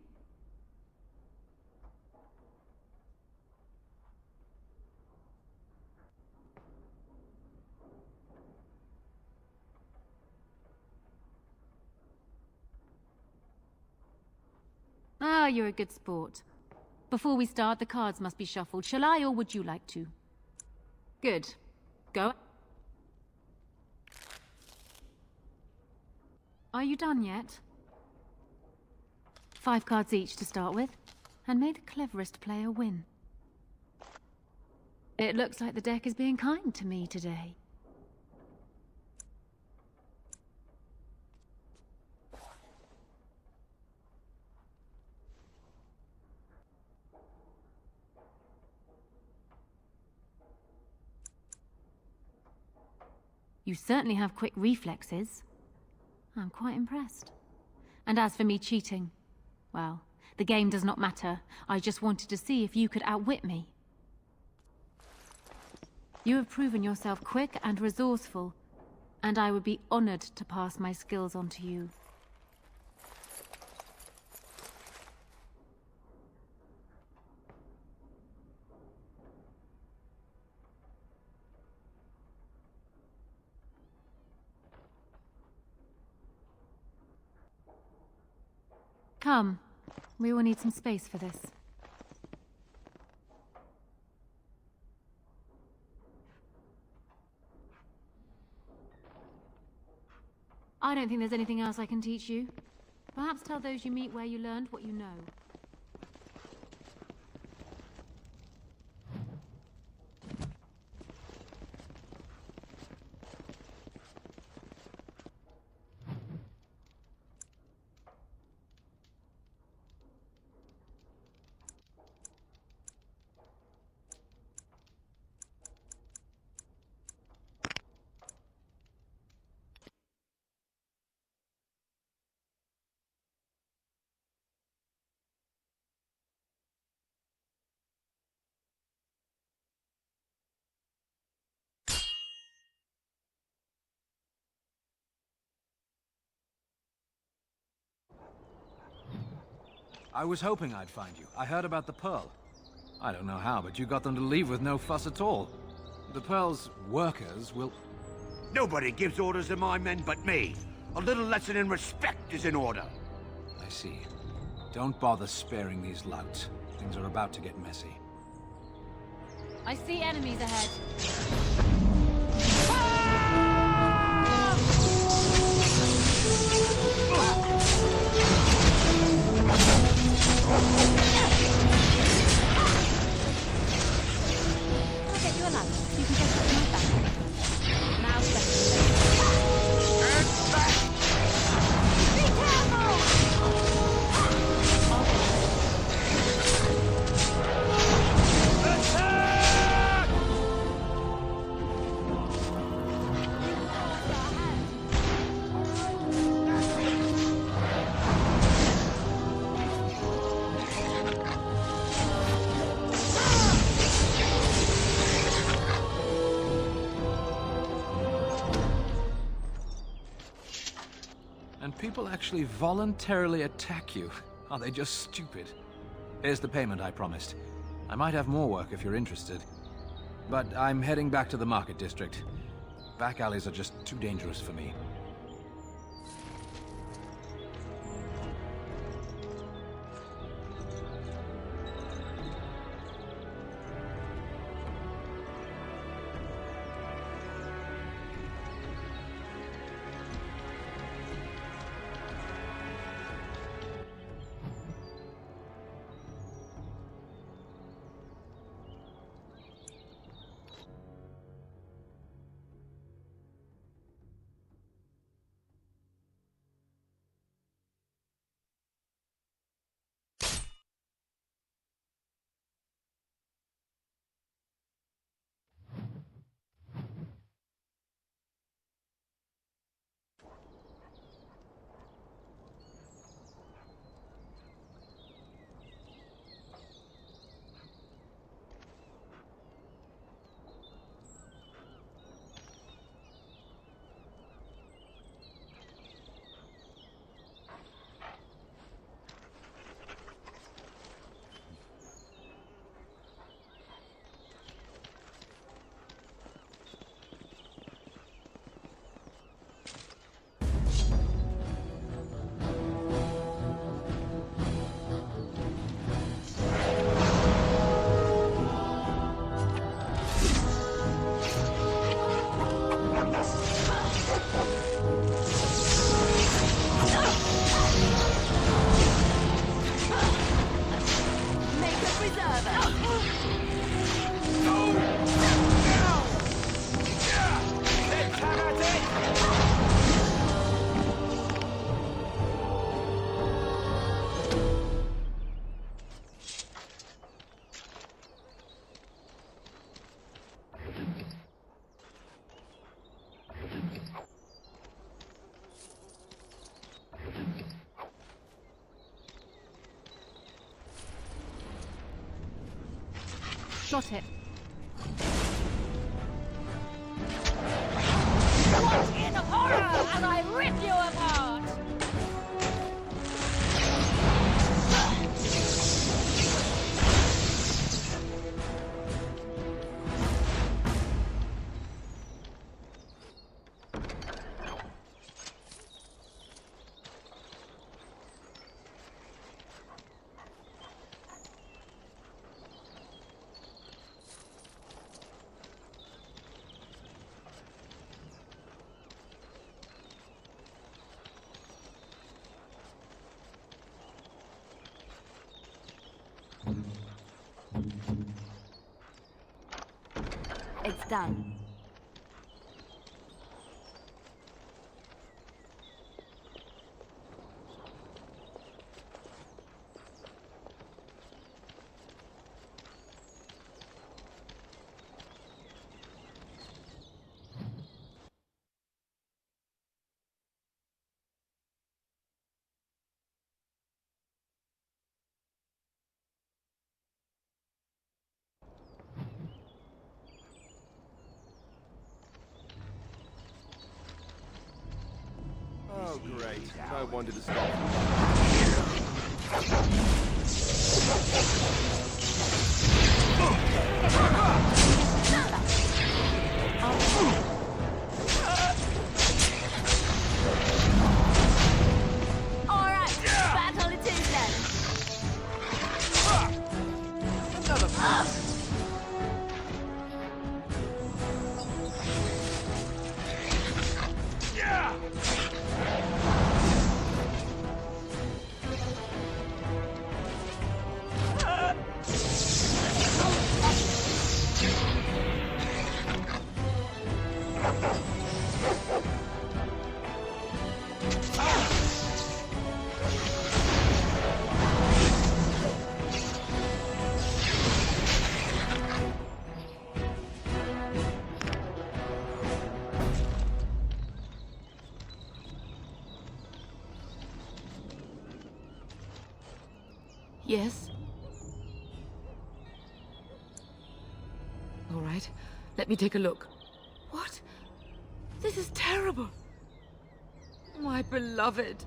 Ah, you're a good sport. Before we start, the cards must be shuffled. Shall I, or would you like to? Good. Go. Are you done yet? 5 cards each to start with, and may the cleverest player win. It looks like the deck is being kind to me today. You certainly have quick reflexes. I'm quite impressed. And as for me cheating, well, the game does not matter. I just wanted to see if you could outwit me. You have proven yourself quick and resourceful, and I would be honored to pass my skills on to you. Come. We will need some space for this. I don't think there's anything else I can teach you. Perhaps tell those you meet where you learned what you know. I was hoping I'd find you. I heard about the Pearl. I don't know how, but you got them to leave with no fuss at all. The Pearl's workers will... Nobody gives orders to my men but me. A little lesson in respect is in order. I see. Don't bother sparing these louts. Things are about to get messy. I see enemies ahead. I'll get you a ladder so you can get up to my back. Now And people actually voluntarily attack you. Are they just stupid? Here's the payment I promised. I might have more work if you're interested. But I'm heading back to the market district. Back alleys are just too dangerous for me. Got it. What in horror as I rip you apart! It's done. Oh, great. I wanted to stop. Alright, battle it is then. Yes? All right, let me take a look. What? This is terrible. My beloved.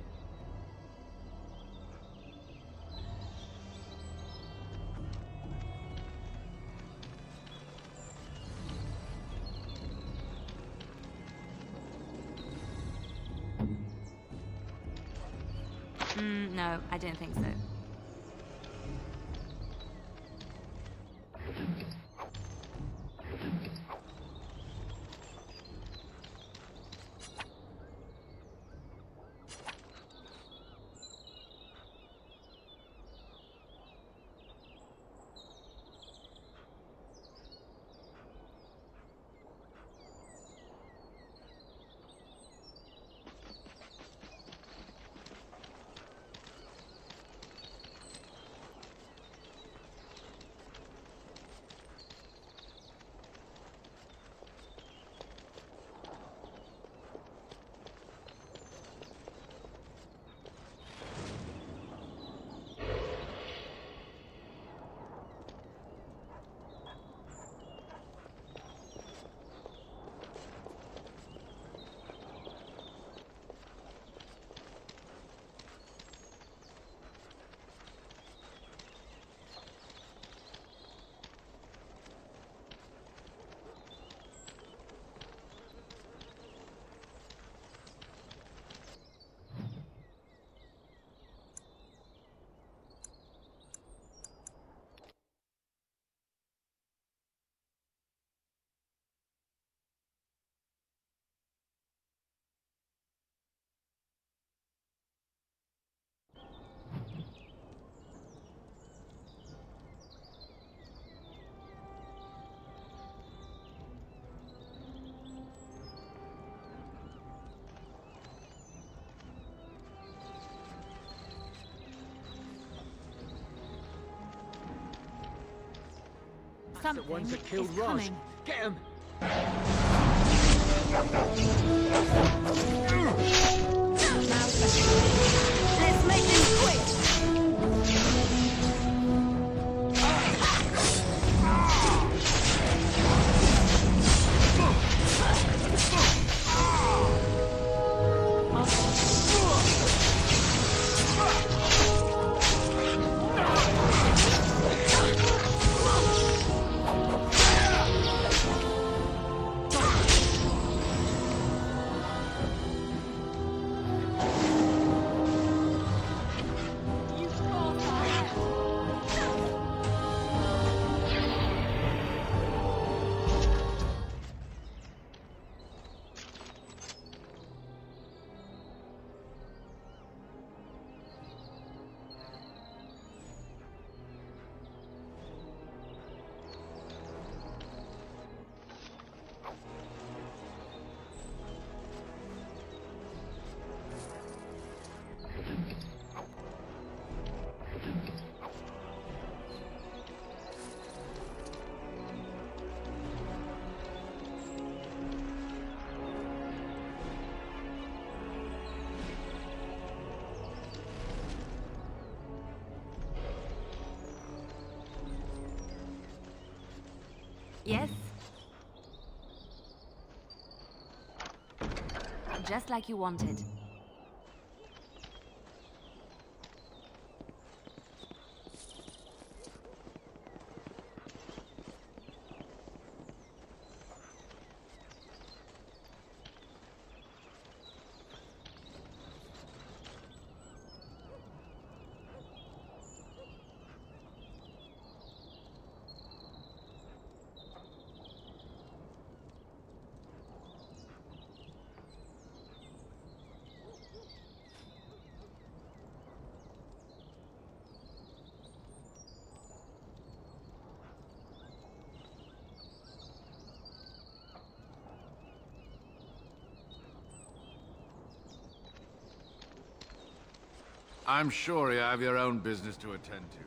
No, I don't think so. The ones that killed Raj. Get him! Let's make this quick! Yes? Just like you wanted. I'm sure you have your own business to attend to.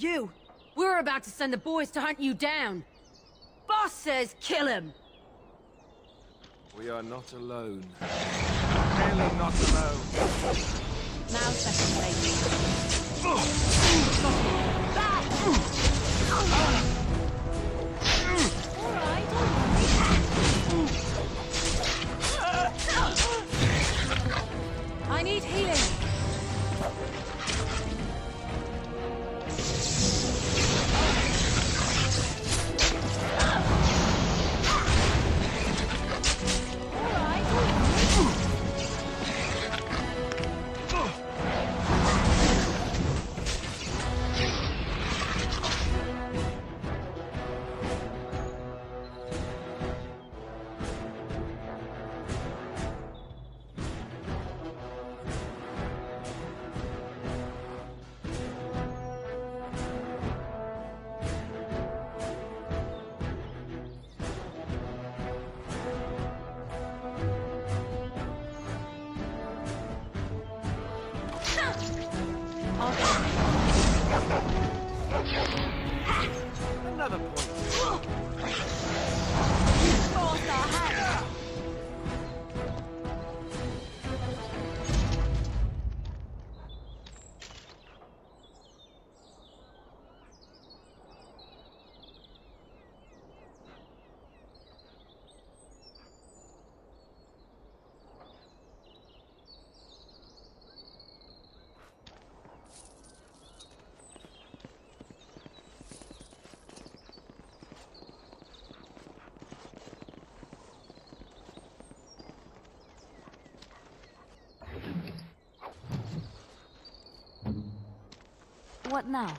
You! We're about to send the boys to hunt you down. Boss says kill him! We are not alone. Really not alone. Now second lady. I need healing. What now?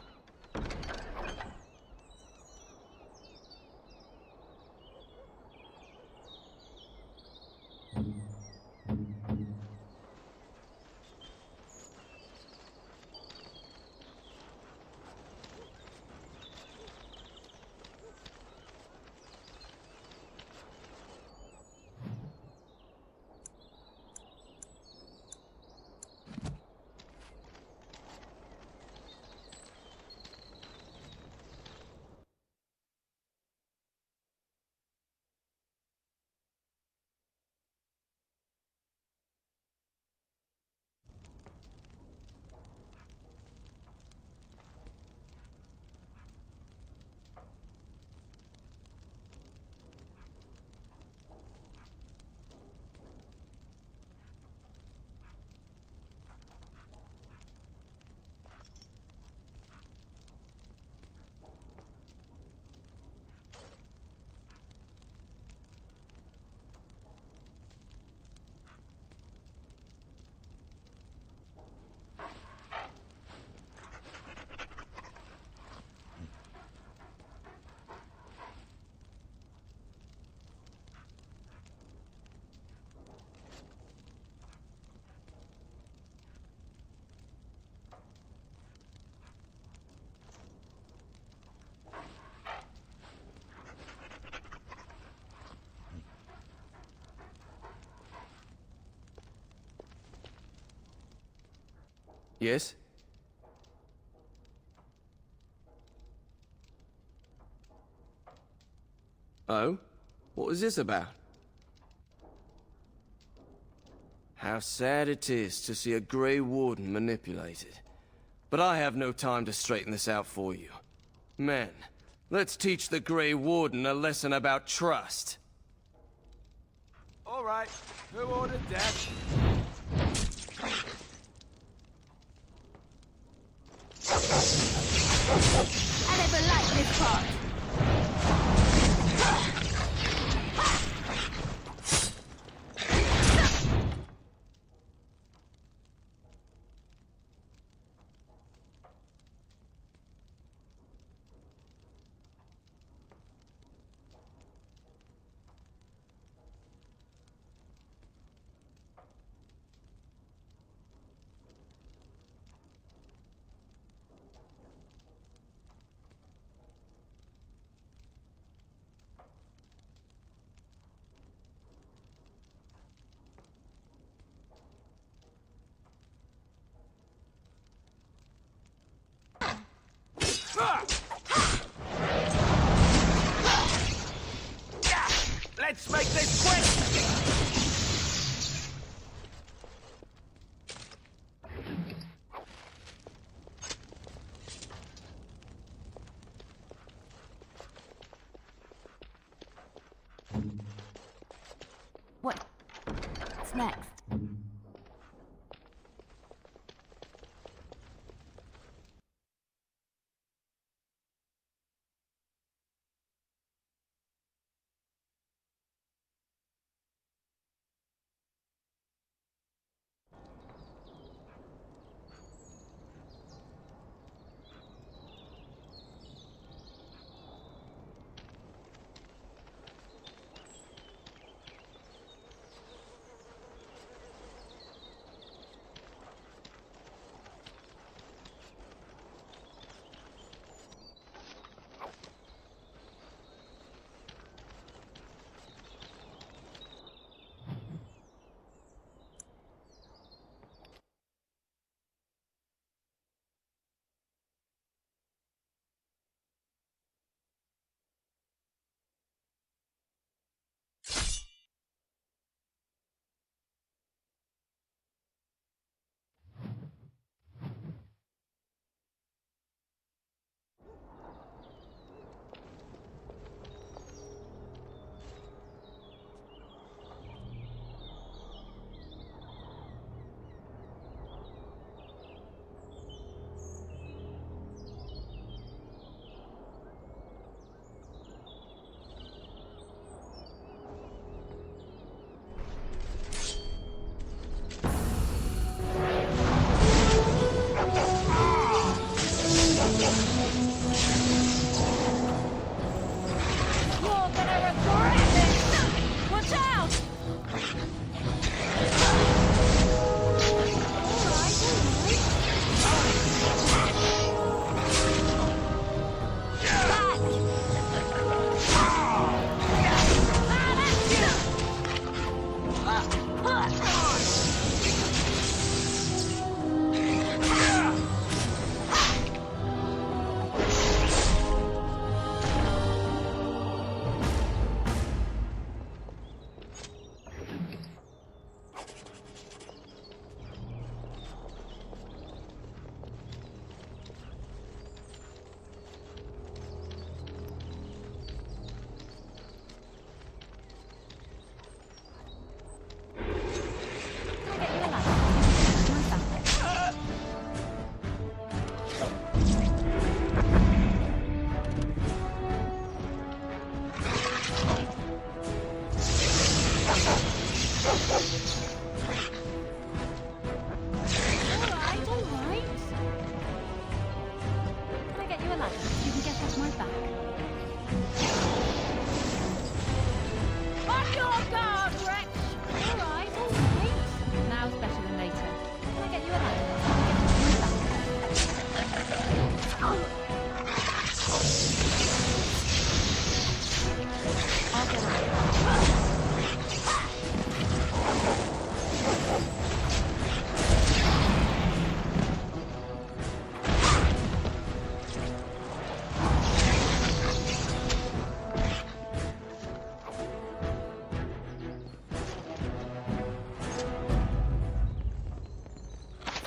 Yes? Oh? What was this about? How sad it is to see a Grey Warden manipulated. But I have no time to straighten this out for you. Men, let's teach the Grey Warden a lesson about trust. All right, who ordered that? I never liked this part. Let's make this quick! What's next?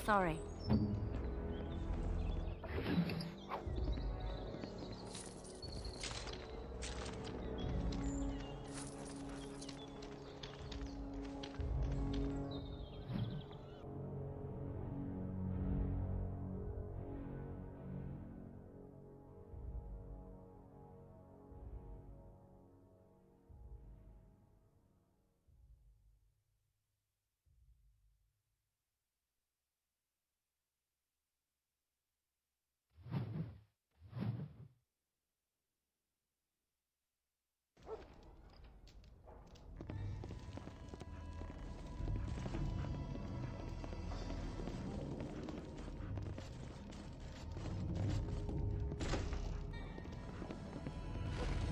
sorry.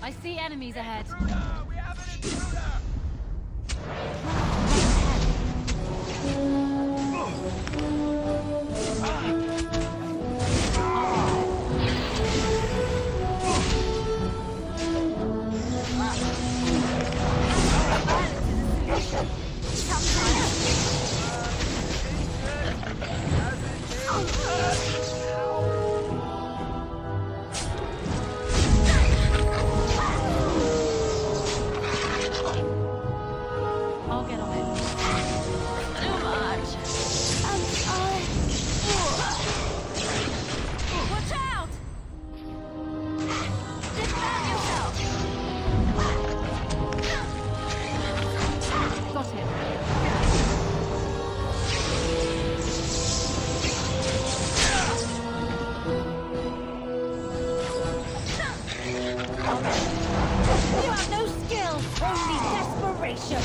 I see enemies ahead. I'll get on it. Too much. Watch out! Defend yourself! Got him. You have no skill, only desperation.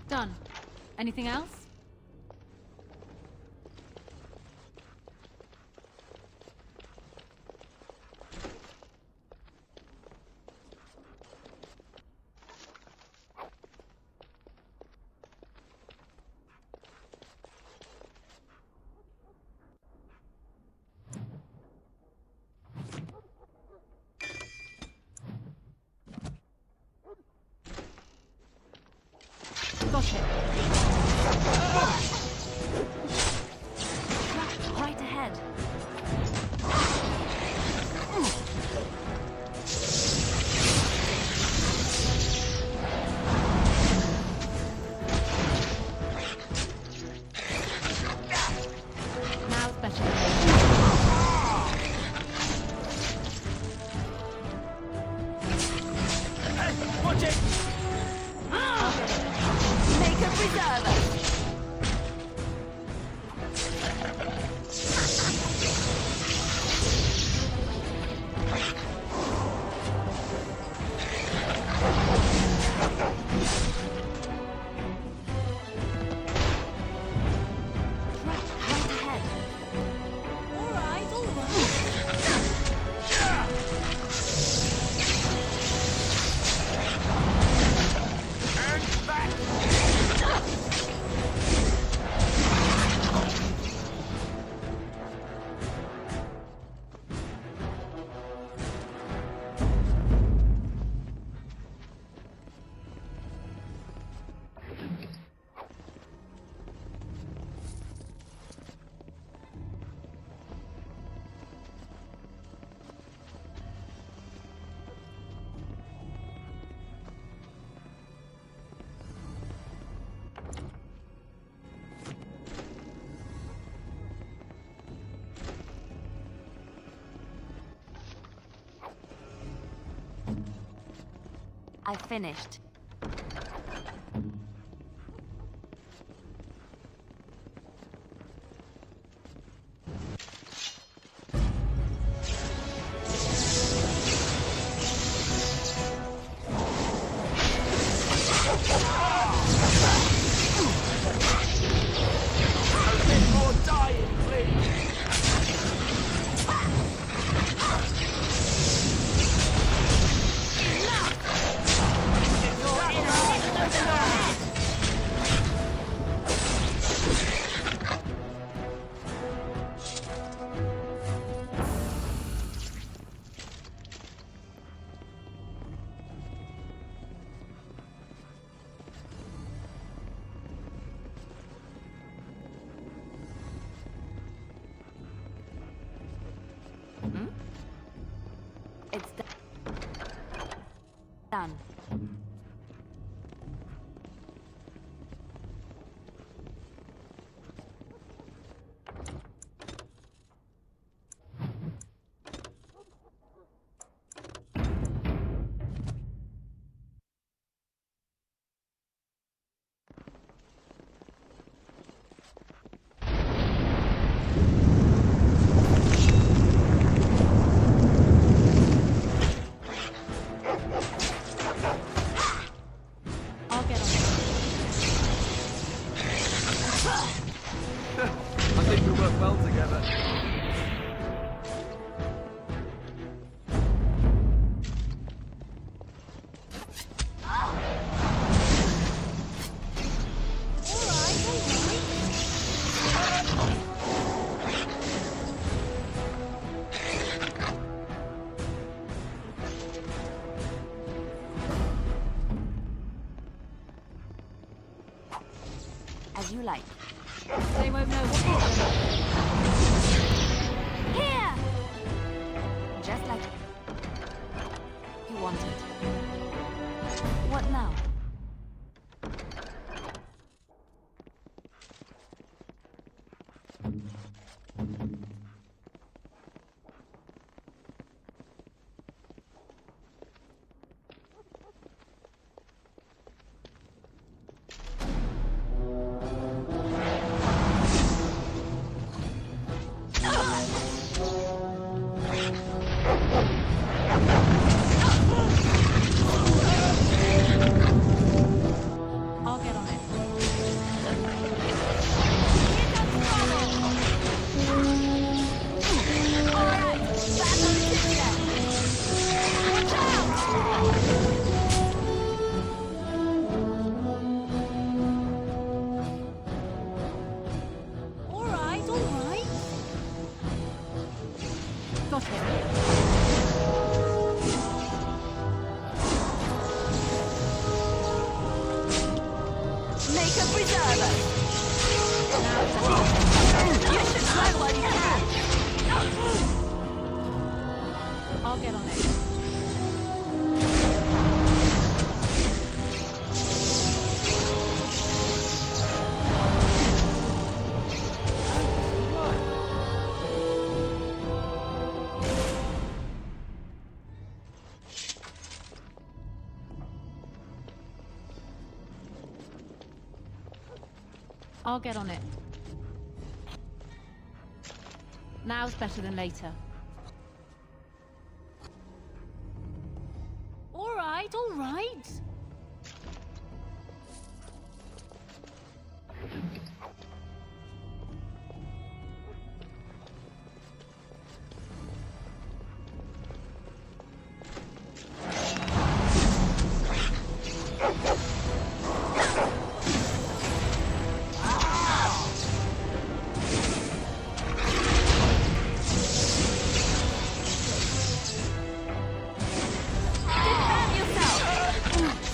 Done. Anything else? Got it. Right ahead. Now it's better. Hey, watch it! Make a preserver! I finished. It's done. I think we work well together. As you like. They won't know what hit them. Here! Just like you wanted. What now? I'll get on it. All right. Got him. Make a preserver. You should try while you can. I'll get on it. I'll get on it. Now's better than later. All right. Defend yourself.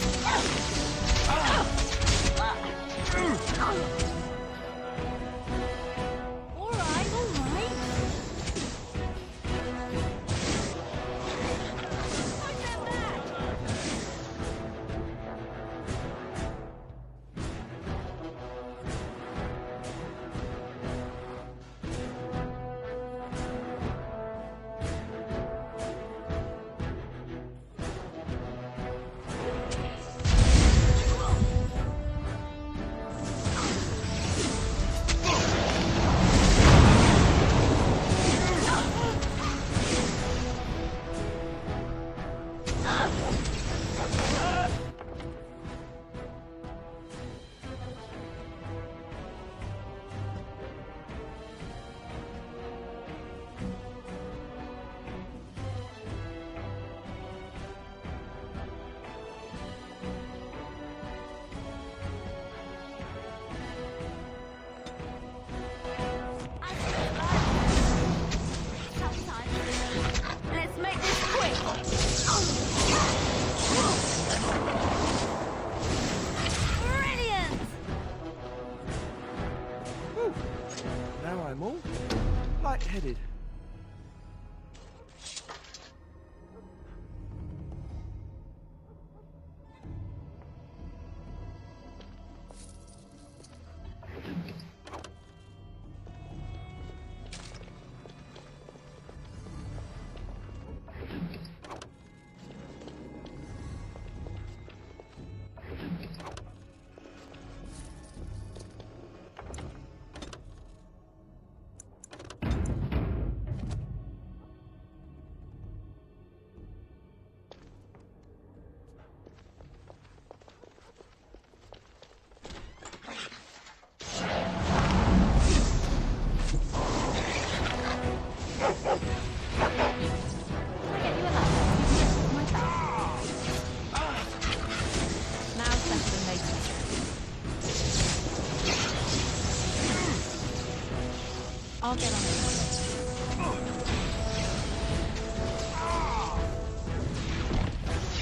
I'll get on it.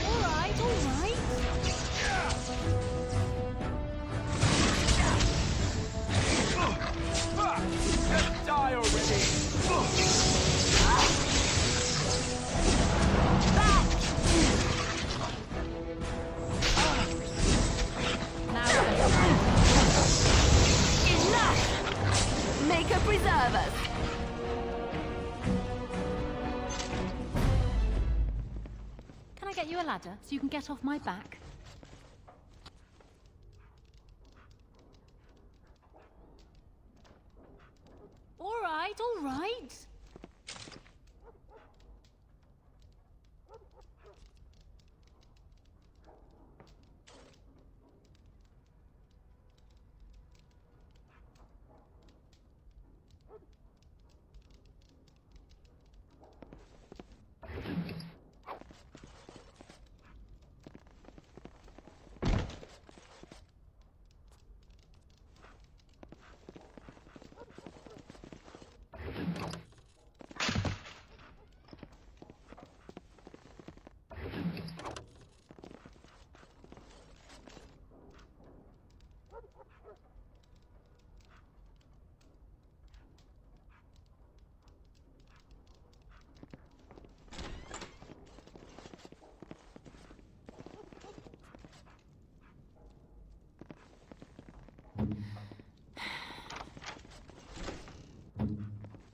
All right, all right. Die already! Enough! Maker preserve us! Can I get you a ladder so you can get off my back? All right, all right.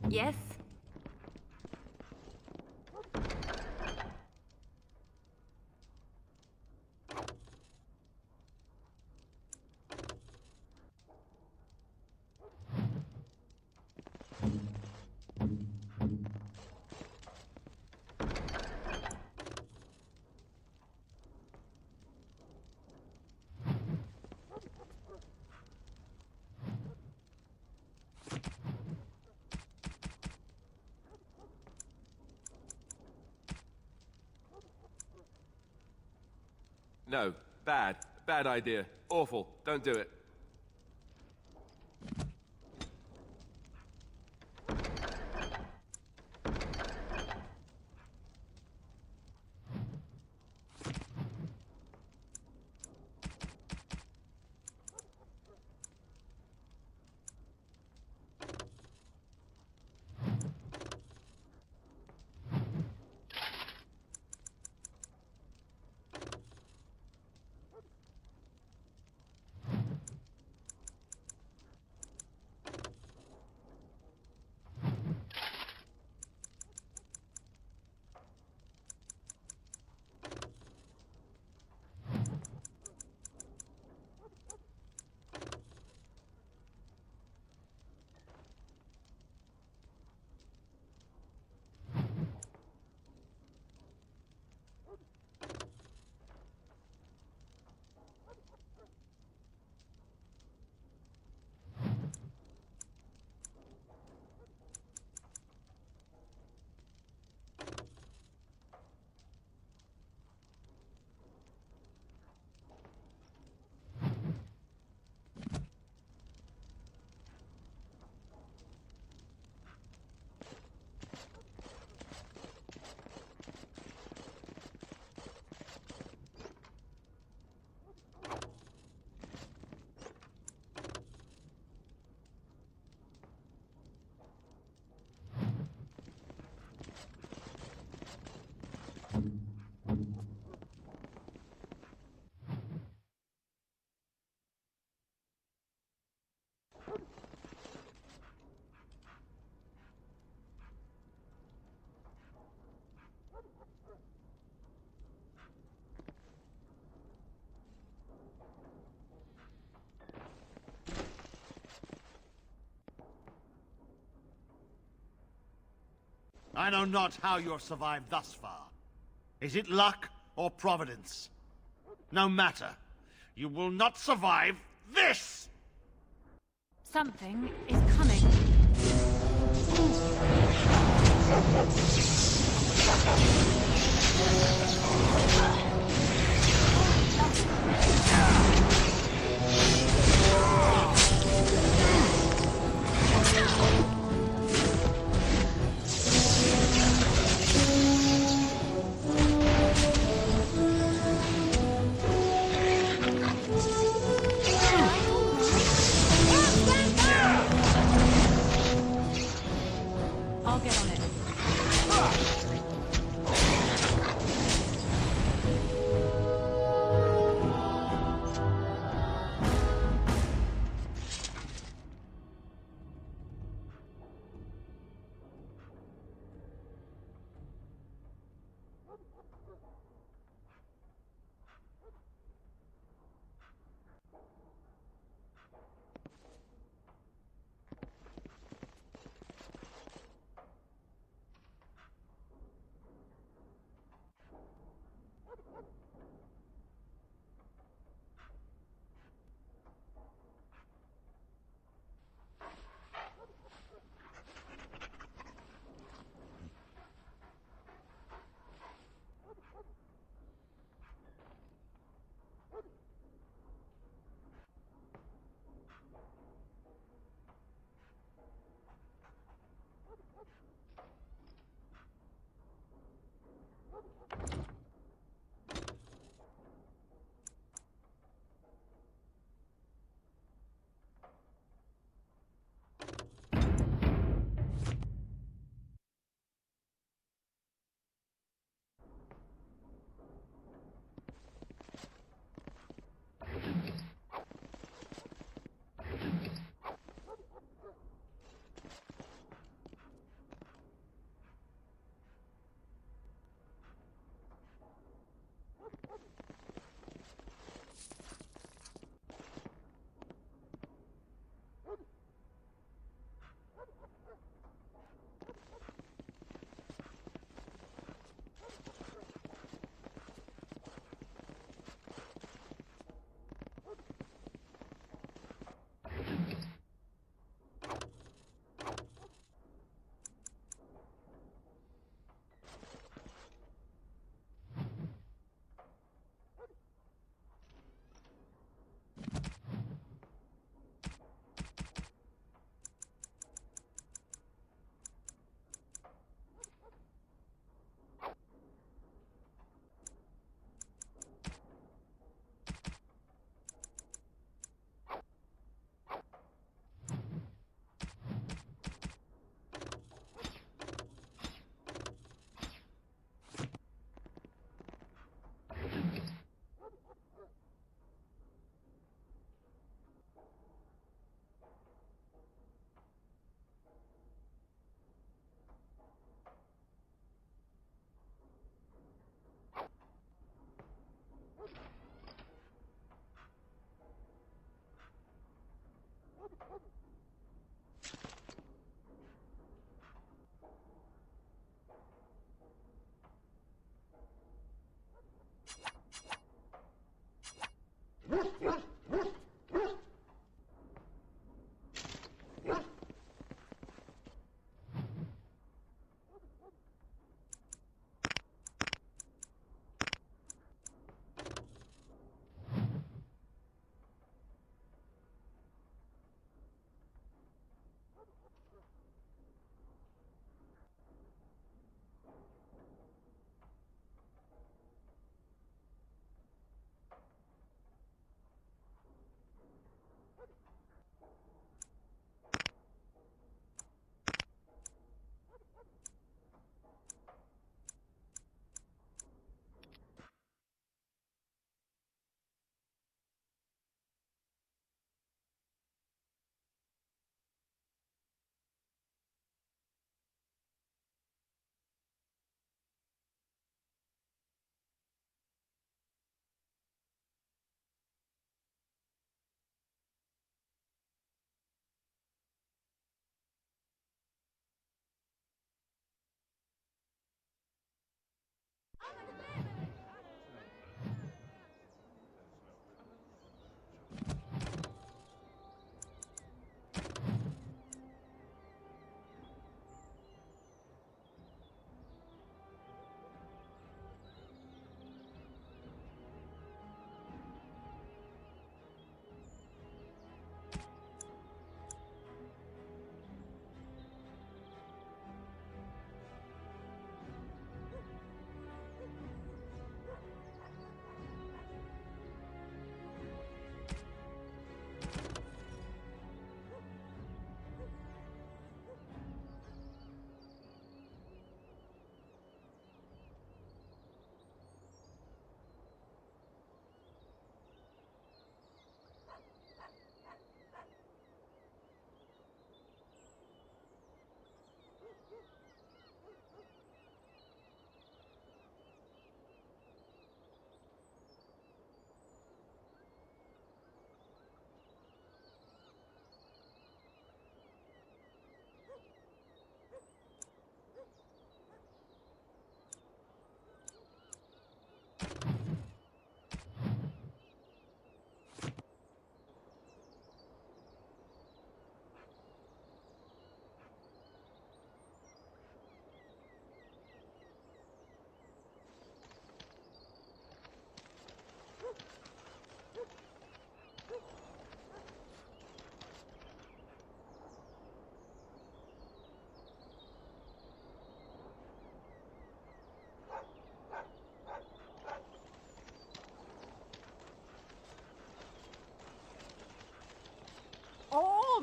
Yes? No, bad. Bad idea. Awful. Don't do it. I know not how you have survived thus far. Is it luck or providence? No matter. You will not survive this! Something is coming.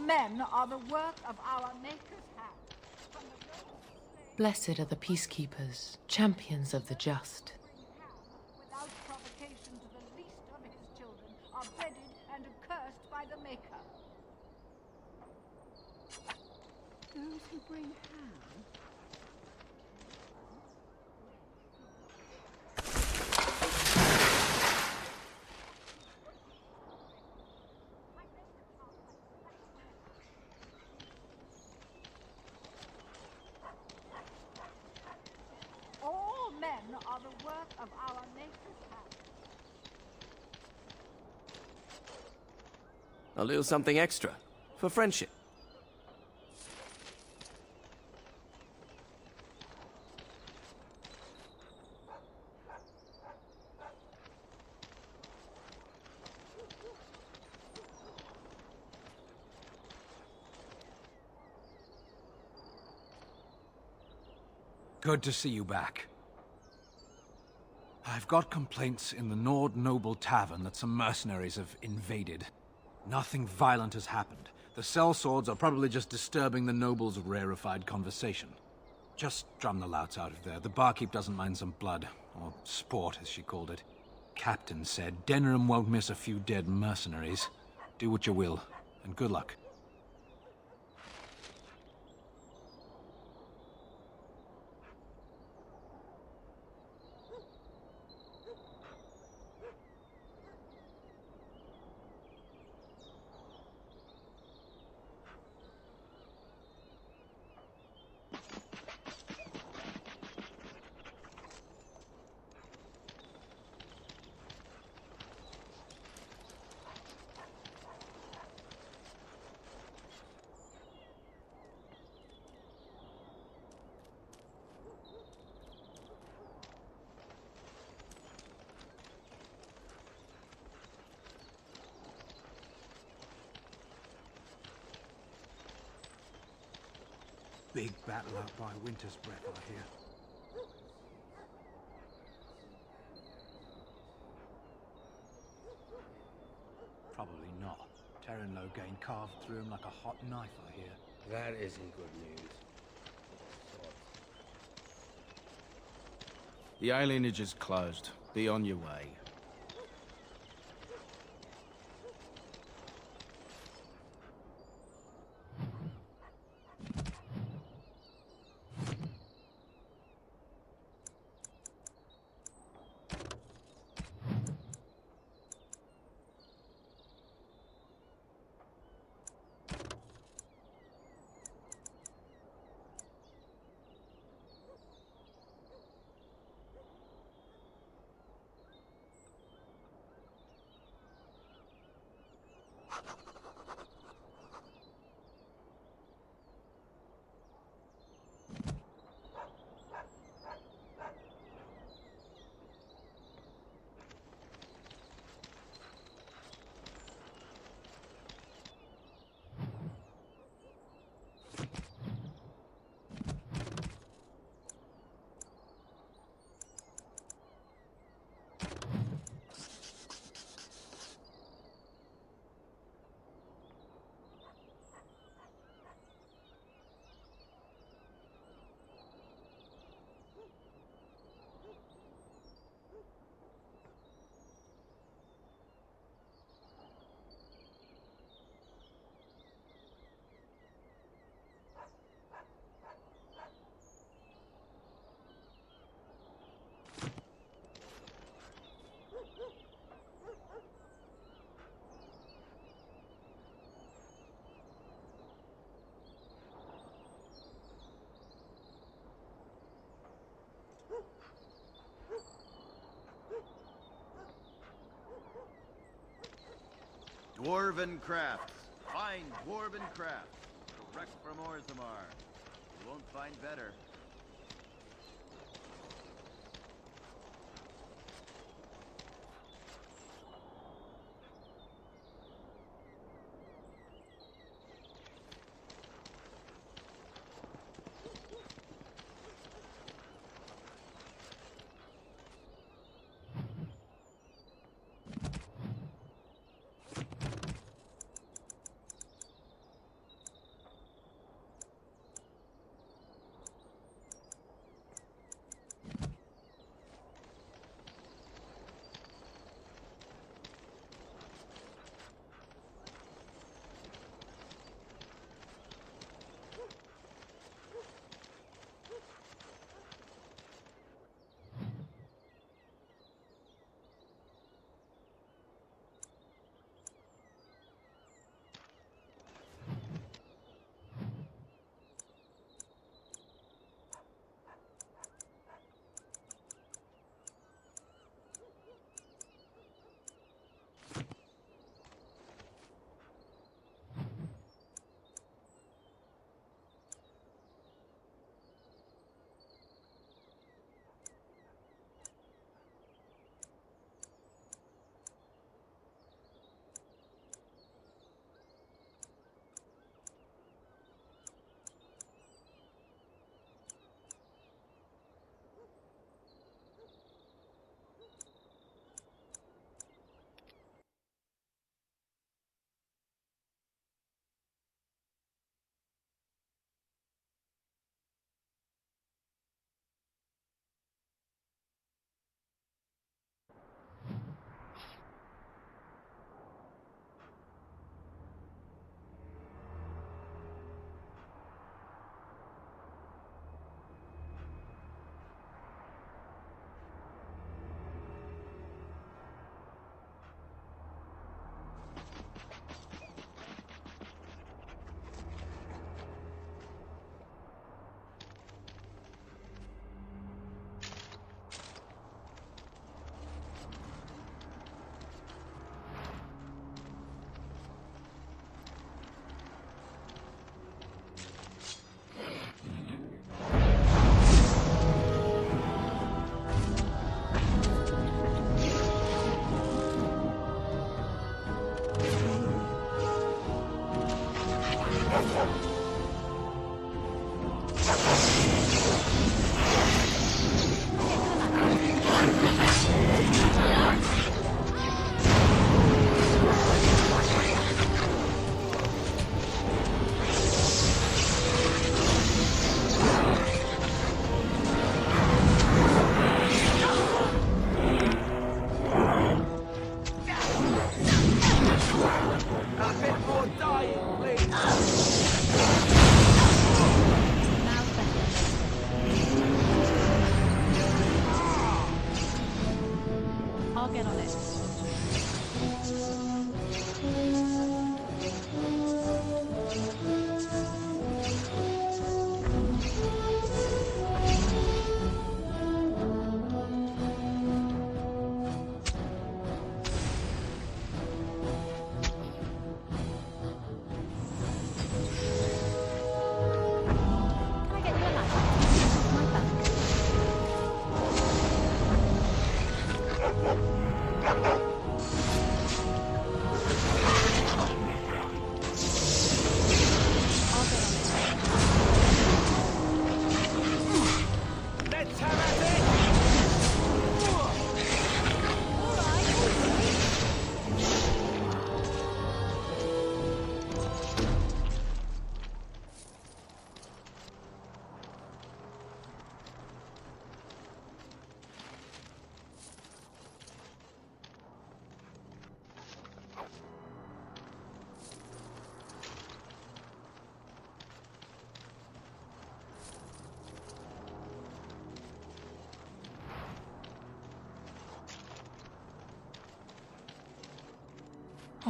men are the work of our Maker's hand. From the Blessed are the peacekeepers, champions of the just. without provocation to the least of his children are bedded and accursed by the Maker. Those who bring ham. All men are the work of our Maker's hand. A little something extra. For friendship. Good to see you back. I've got complaints in the Nord Noble Tavern that some mercenaries have invaded. Nothing violent has happened. The sellswords are probably just disturbing the nobles' rarefied conversation. Just drum the louts out of there. The barkeep doesn't mind some blood, or sport, as she called it. Captain said Denerim won't miss a few dead mercenaries. Do what you will, and good luck. Big battle out by Winter's Breath, I hear. Probably not. Terran Loghain carved through him like a hot knife, I hear. That isn't good news. The alienage is closed. Be on your way. Dwarven crafts. Fine dwarven crafts. Direct from Orzammar. You won't find better.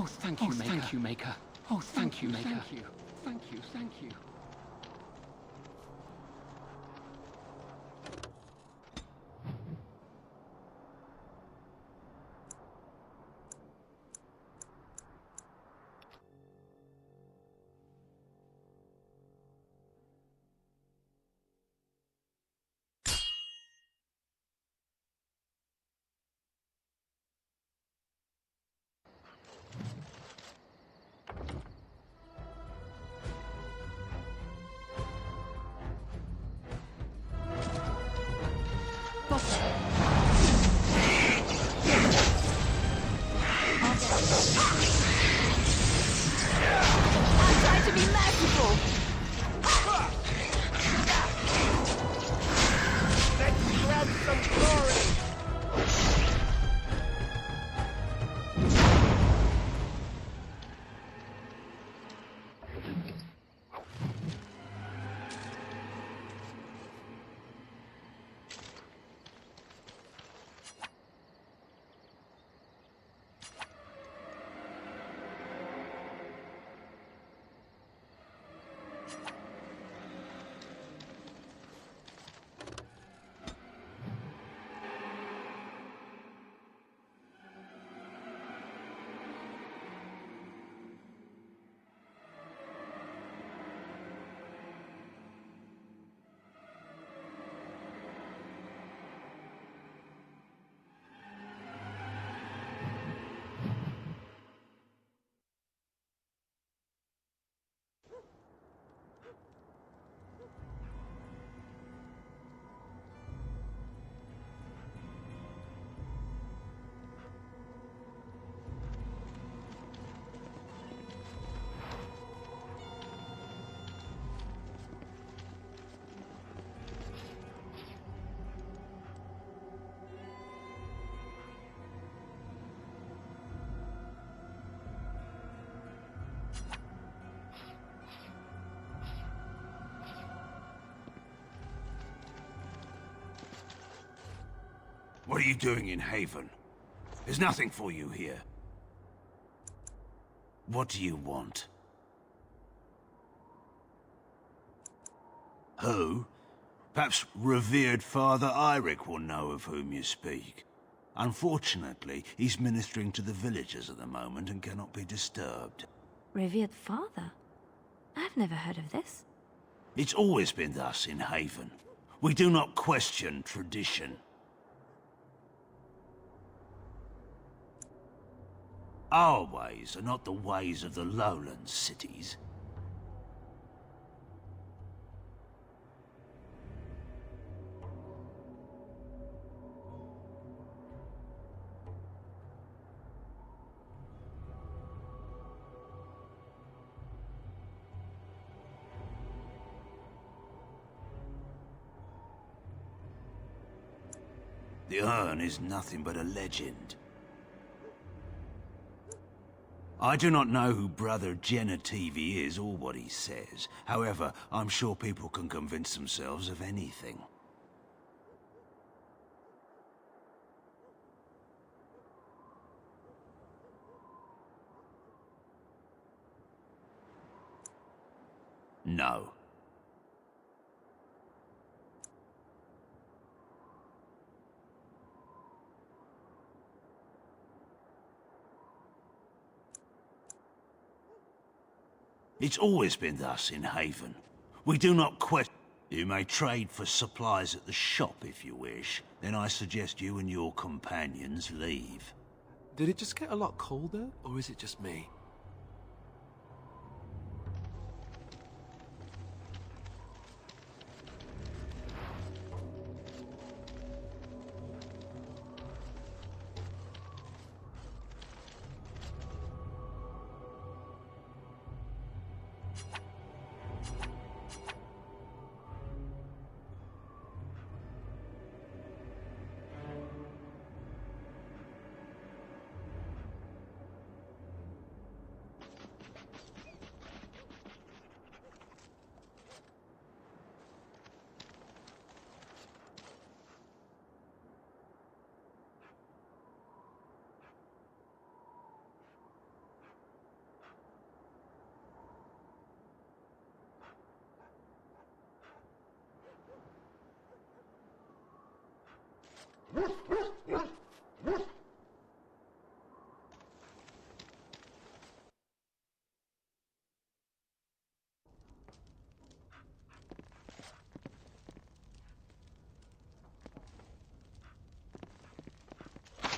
Oh, thank you, Maker. Thank you, Maker. Oh, thank you, Maker. Thank you. Thank you, thank you. I'll try to be merciful. Let's grab some glory! What are you doing in Haven? There's nothing for you here. What do you want? Who? Perhaps revered Father Eirik will know of whom you speak. Unfortunately, he's ministering to the villagers at the moment and cannot be disturbed. Revered father? I've never heard of this. It's always been thus in Haven. We do not question tradition. Our ways are not the ways of the lowland cities. The urn is nothing but a legend. I do not know who Brother Genetivi is or what he says. However, I'm sure people can convince themselves of anything. No. It's always been thus in Haven. We do not question. You may trade for supplies at the shop if you wish. Then I suggest you and your companions leave. Did it just get a lot colder, or is it just me?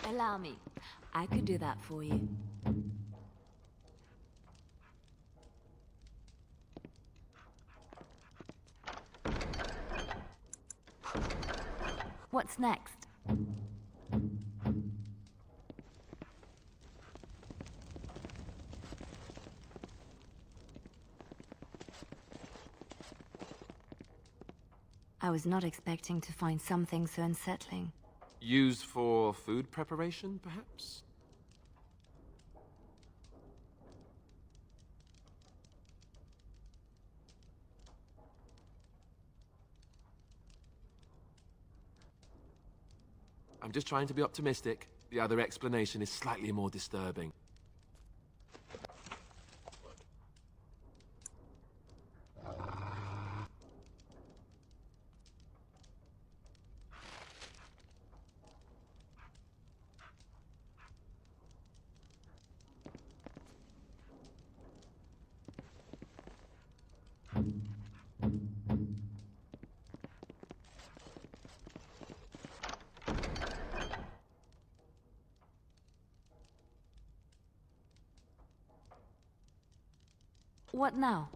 Allow me. I could do that for you. What's next? I was not expecting to find something so unsettling. Used for food preparation, perhaps? I'm just trying to be optimistic. The other explanation is slightly more disturbing. What now?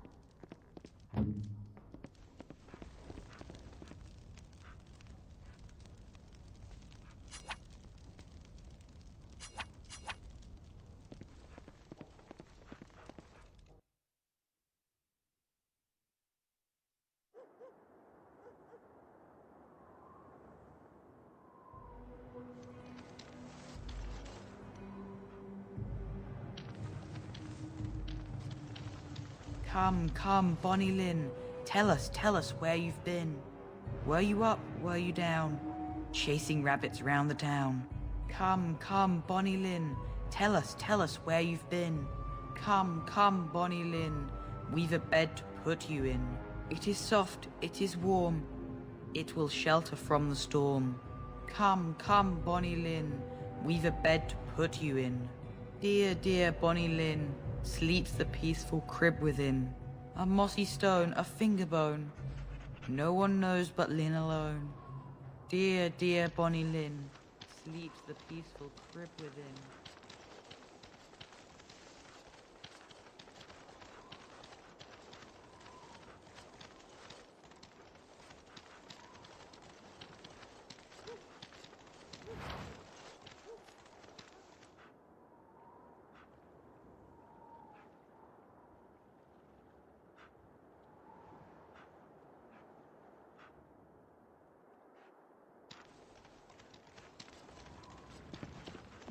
Come, come, Bonnie Lynn. Tell us where you've been. Were you up, were you down? Chasing rabbits round the town. Come, come, Bonnie Lynn. Tell us where you've been. Come, come, Bonnie Lynn. We've a bed to put you in. It is soft, it is warm. It will shelter from the storm. Come, come, Bonnie Lynn. We've a bed to put you in. Dear, dear Bonnie Lynn. Sleeps the peaceful crib within. A mossy stone, a finger bone. No one knows but Lynn alone. Dear, dear Bonnie Lynn. Sleeps the peaceful crib within.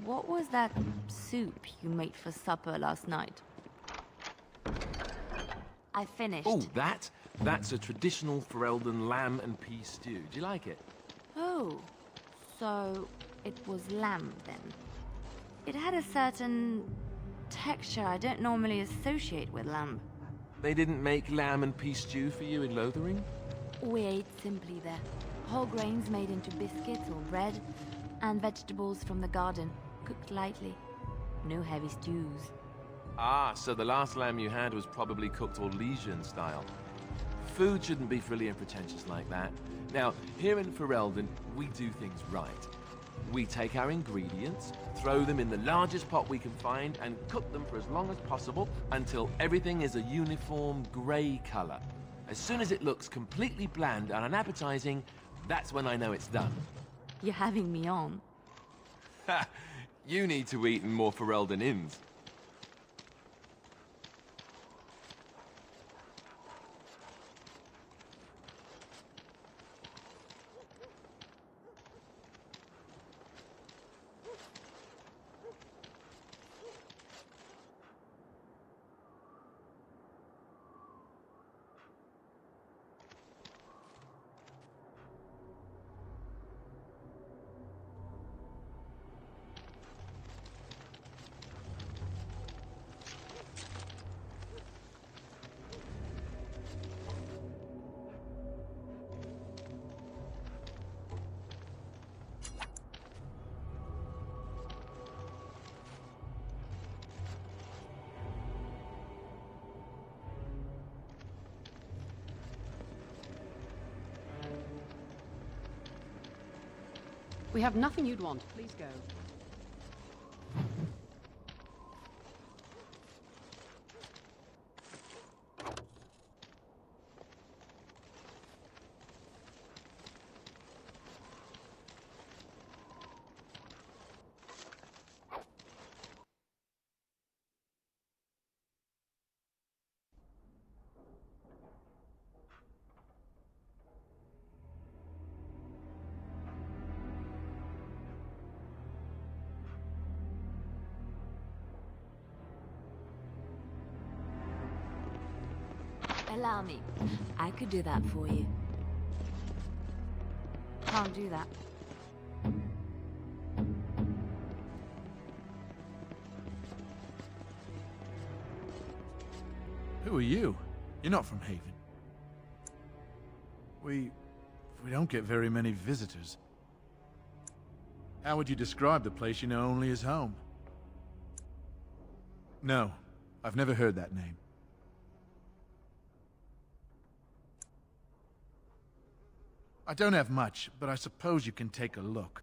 What was that soup you made for supper last night? I finished. Oh, that's a traditional Ferelden lamb and pea stew. Do you like it? Oh, so it was lamb then. It had a certain texture I don't normally associate with lamb. They didn't make lamb and pea stew for you in Lothering? We ate simply there. Whole grains made into biscuits or bread, and vegetables from the garden, cooked lightly. No heavy stews. Ah, so the last lamb you had was probably cooked Orlesian style. Food shouldn't be frilly and pretentious like that. Now, here in Ferelden, we do things right. We take our ingredients, throw them in the largest pot we can find, and cook them for as long as possible until everything is a uniform grey color. As soon as it looks completely bland and unappetizing, that's when I know it's done. You're having me on. Ha! You need to eat in more Ferelden inns. We have nothing you'd want. Please go. Allow me. I could do that for you. Can't do that. Who are you? You're not from Haven. We don't get very many visitors. How would you describe the place you know only as home? No, I've never heard that name. I don't have much, but I suppose you can take a look.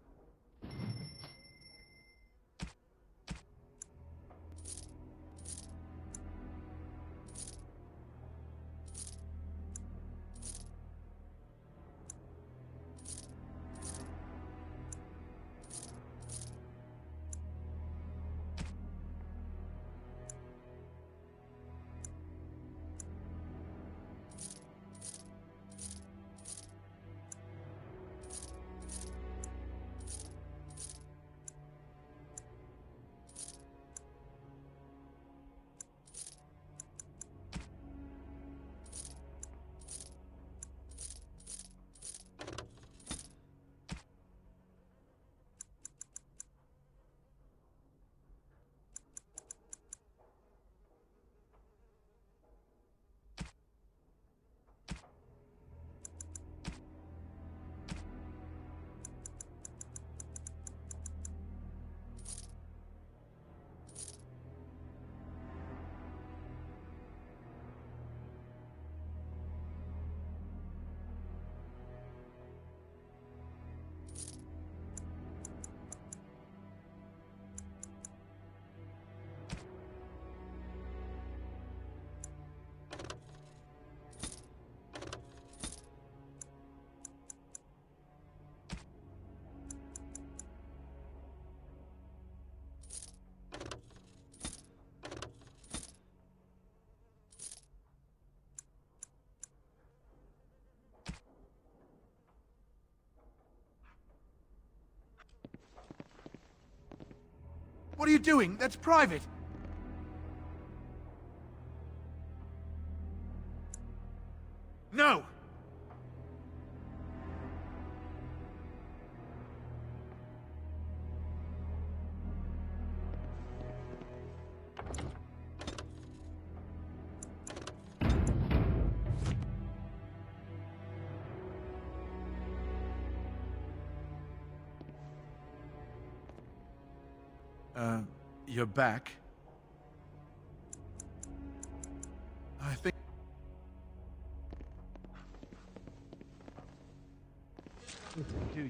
What are you doing? That's private! No! You're back. I think... Do you?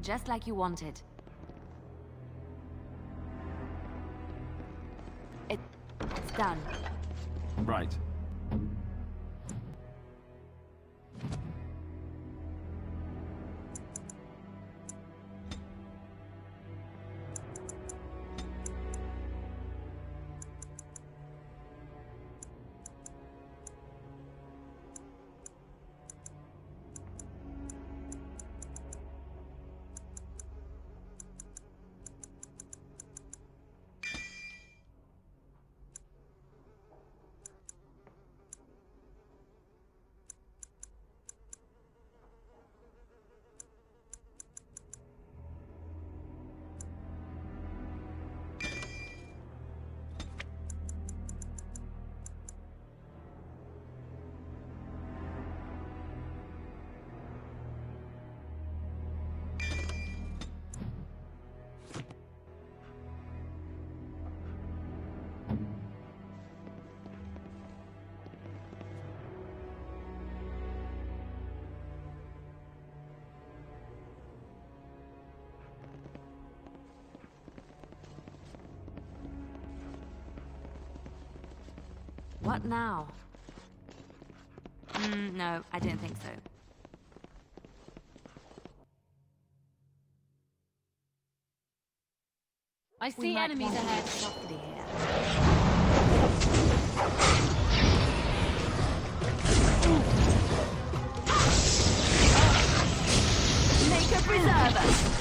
Just like you wanted. It's done. Right. What now? No, I don't think so. I We see might enemies want to ahead. move softly here. Make a preserver!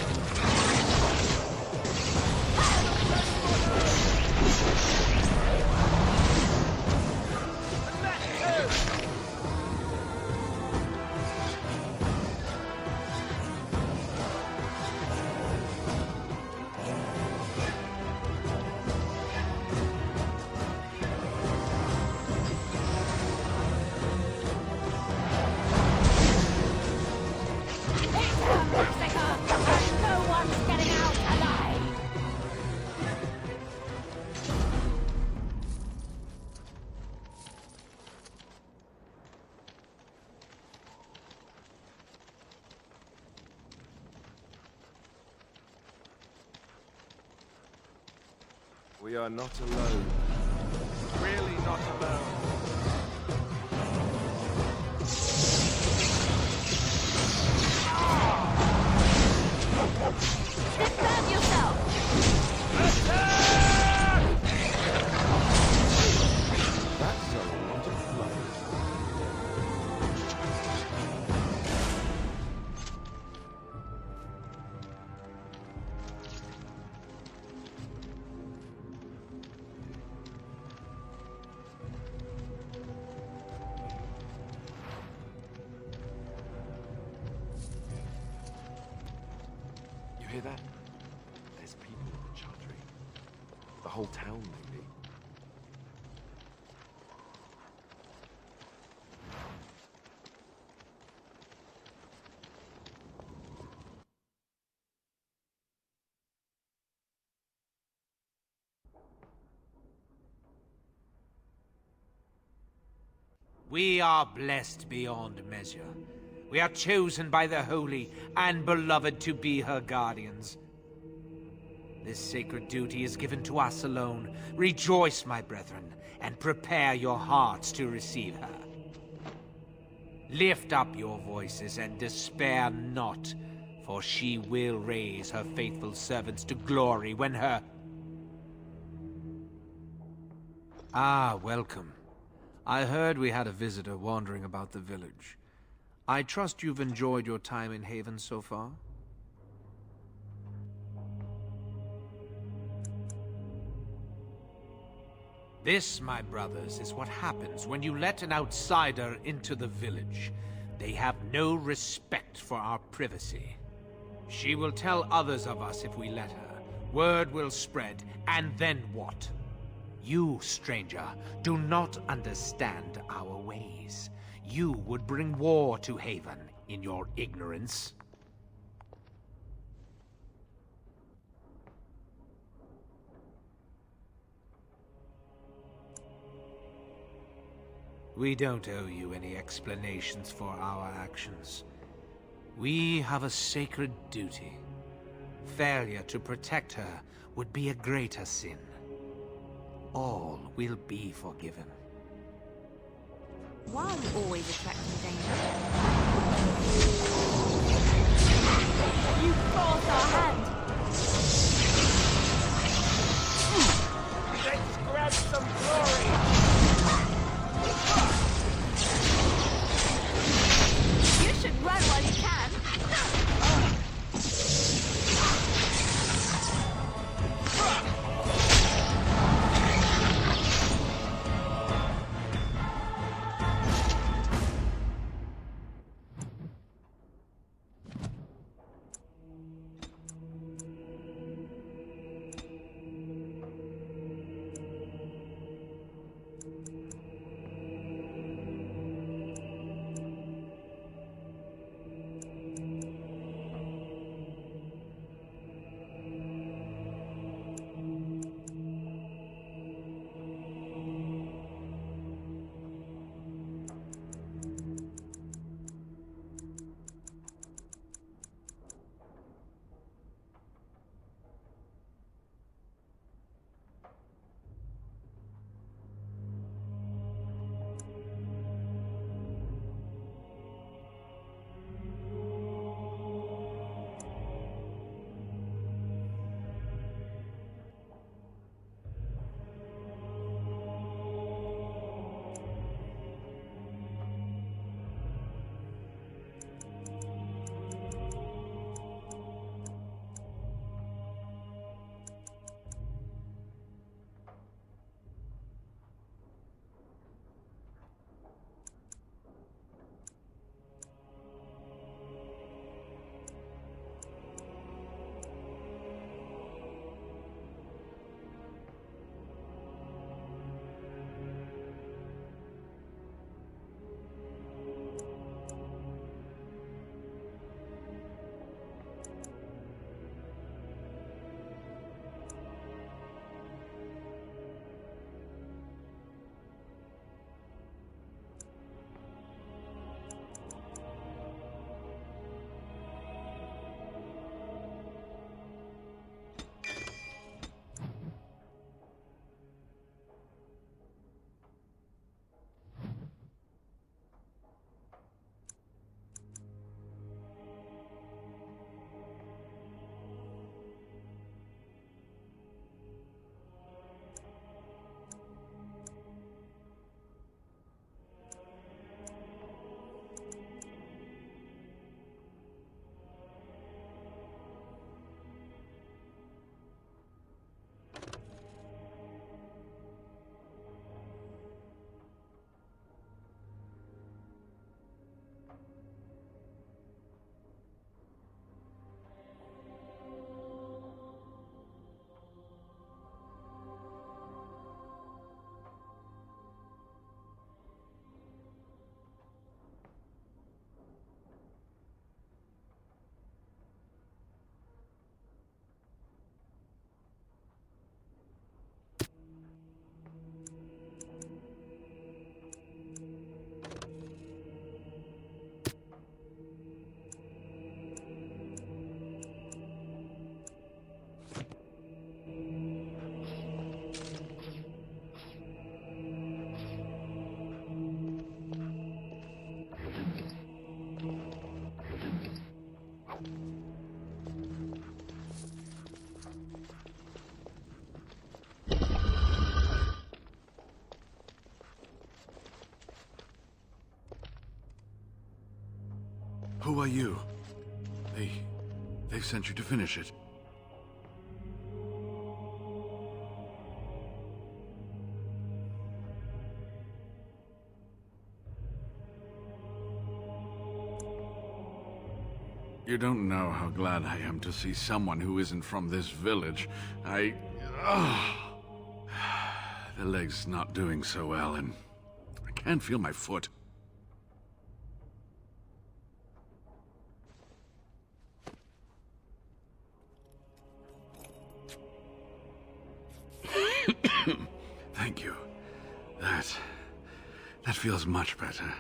We are not alone. Really not alone. Defend yourself! That's a lot of blood. You hear that? There's people in the Chartry. The whole town, maybe. We are blessed beyond measure. We are chosen by the Holy and Beloved to be her guardians. This sacred duty is given to us alone. Rejoice, my brethren, and prepare your hearts to receive her. Lift up your voices and despair not, for she will raise her faithful servants to glory when her... Ah, welcome. I heard we had a visitor wandering about the village. I trust you've enjoyed your time in Haven so far? This, my brothers, is what happens when you let an outsider into the village. They have no respect for our privacy. She will tell others of us if we let her. Word will spread, and then what? You, stranger, do not understand our ways. You would bring war to Haven in your ignorance. We don't owe you any explanations for our actions. We have a sacred duty. Failure to protect her would be a greater sin. All will be forgiven. Why are you always attracting danger? You forced our hand! Let's grab some glory! You should run while you can! Who are you? They've sent you to finish it. You don't know how glad I am to see someone who isn't from this village. The leg's not doing so well, and I can't feel my foot. Thank you. That feels much better.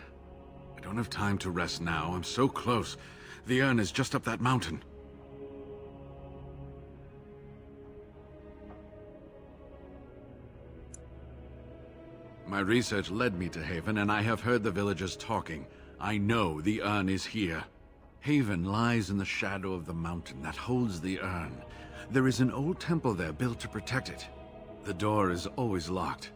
I don't have time to rest now. I'm so close. The urn is just up that mountain. My research led me to Haven, and I have heard the villagers talking. I know the urn is here. Haven lies in the shadow of the mountain that holds the urn. There is an old temple there built to protect it. The door is always locked,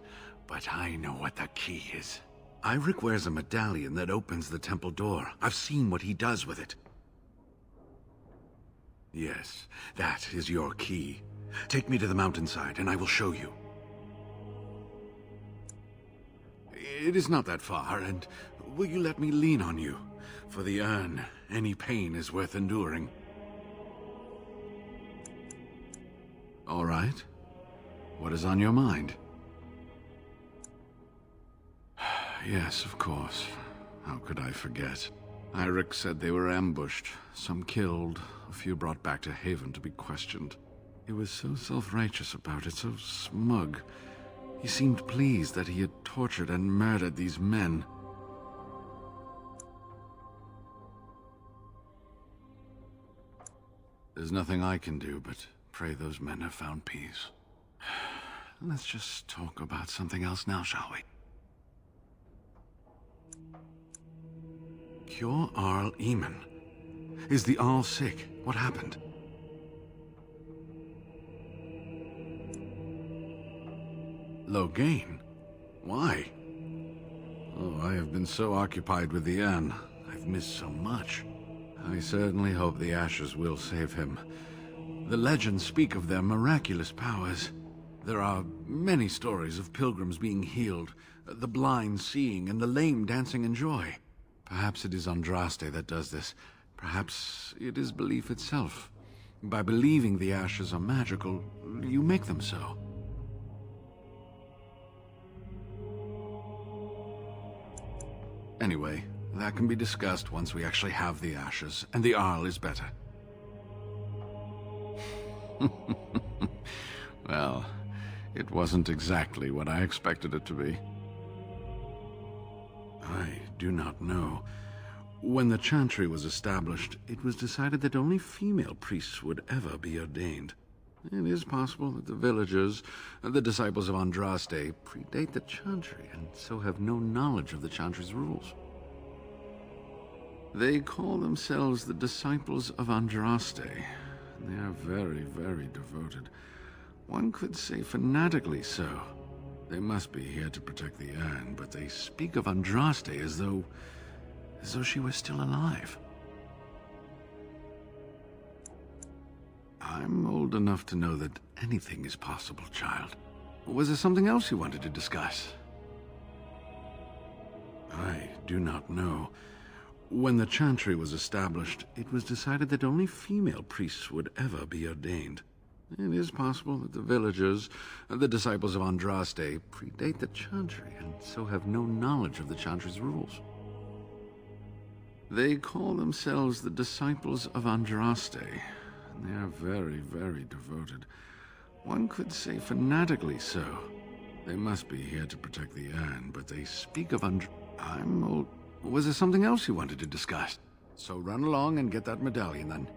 but I know what the key is. Iric wears a medallion that opens the temple door. I've seen what he does with it. Yes, that is your key. Take me to the mountainside, and I will show you. It is not that far, and will you let me lean on you? For the urn, any pain is worth enduring. All right. What is on your mind? Yes, of course. How could I forget? Iric said they were ambushed, some killed, a few brought back to Haven to be questioned. He was so self-righteous about it, so smug. He seemed pleased that he had tortured and murdered these men. There's nothing I can do but pray those men have found peace. Let's just talk about something else now, shall we? Cure Arl Eamon. Is the Arl sick? What happened? Loghain? Why? Oh, I have been so occupied with the urn. I've missed so much. I certainly hope the ashes will save him. The legends speak of their miraculous powers. There are many stories of pilgrims being healed, the blind seeing, and the lame dancing in joy. Perhaps it is Andraste that does this. Perhaps it is belief itself. By believing the ashes are magical, you make them so. Anyway, that can be discussed once we actually have the ashes, and the Arl is better. Well, it wasn't exactly what I expected it to be. I do not know. When the Chantry was established, it was decided that only female priests would ever be ordained. It is possible that the villagers, the disciples of Andraste, predate the Chantry and so have no knowledge of the Chantry's rules. They call themselves the disciples of Andraste. They are very, very devoted. One could say fanatically so. They must be here to protect the urn, but they speak of Andraste as though she was still alive. I'm old enough to know that anything is possible, child. Was there something else you wanted to discuss? I do not know. When the Chantry was established, it was decided that only female priests would ever be ordained. It is possible that the villagers, the disciples of Andraste, predate the Chantry and so have no knowledge of the Chantry's rules. They call themselves the disciples of Andraste. They are very, very devoted. One could say fanatically so. They must be here to protect the urn, but they speak of I'm old. Was there something else you wanted to discuss? So run along and get that medallion, then.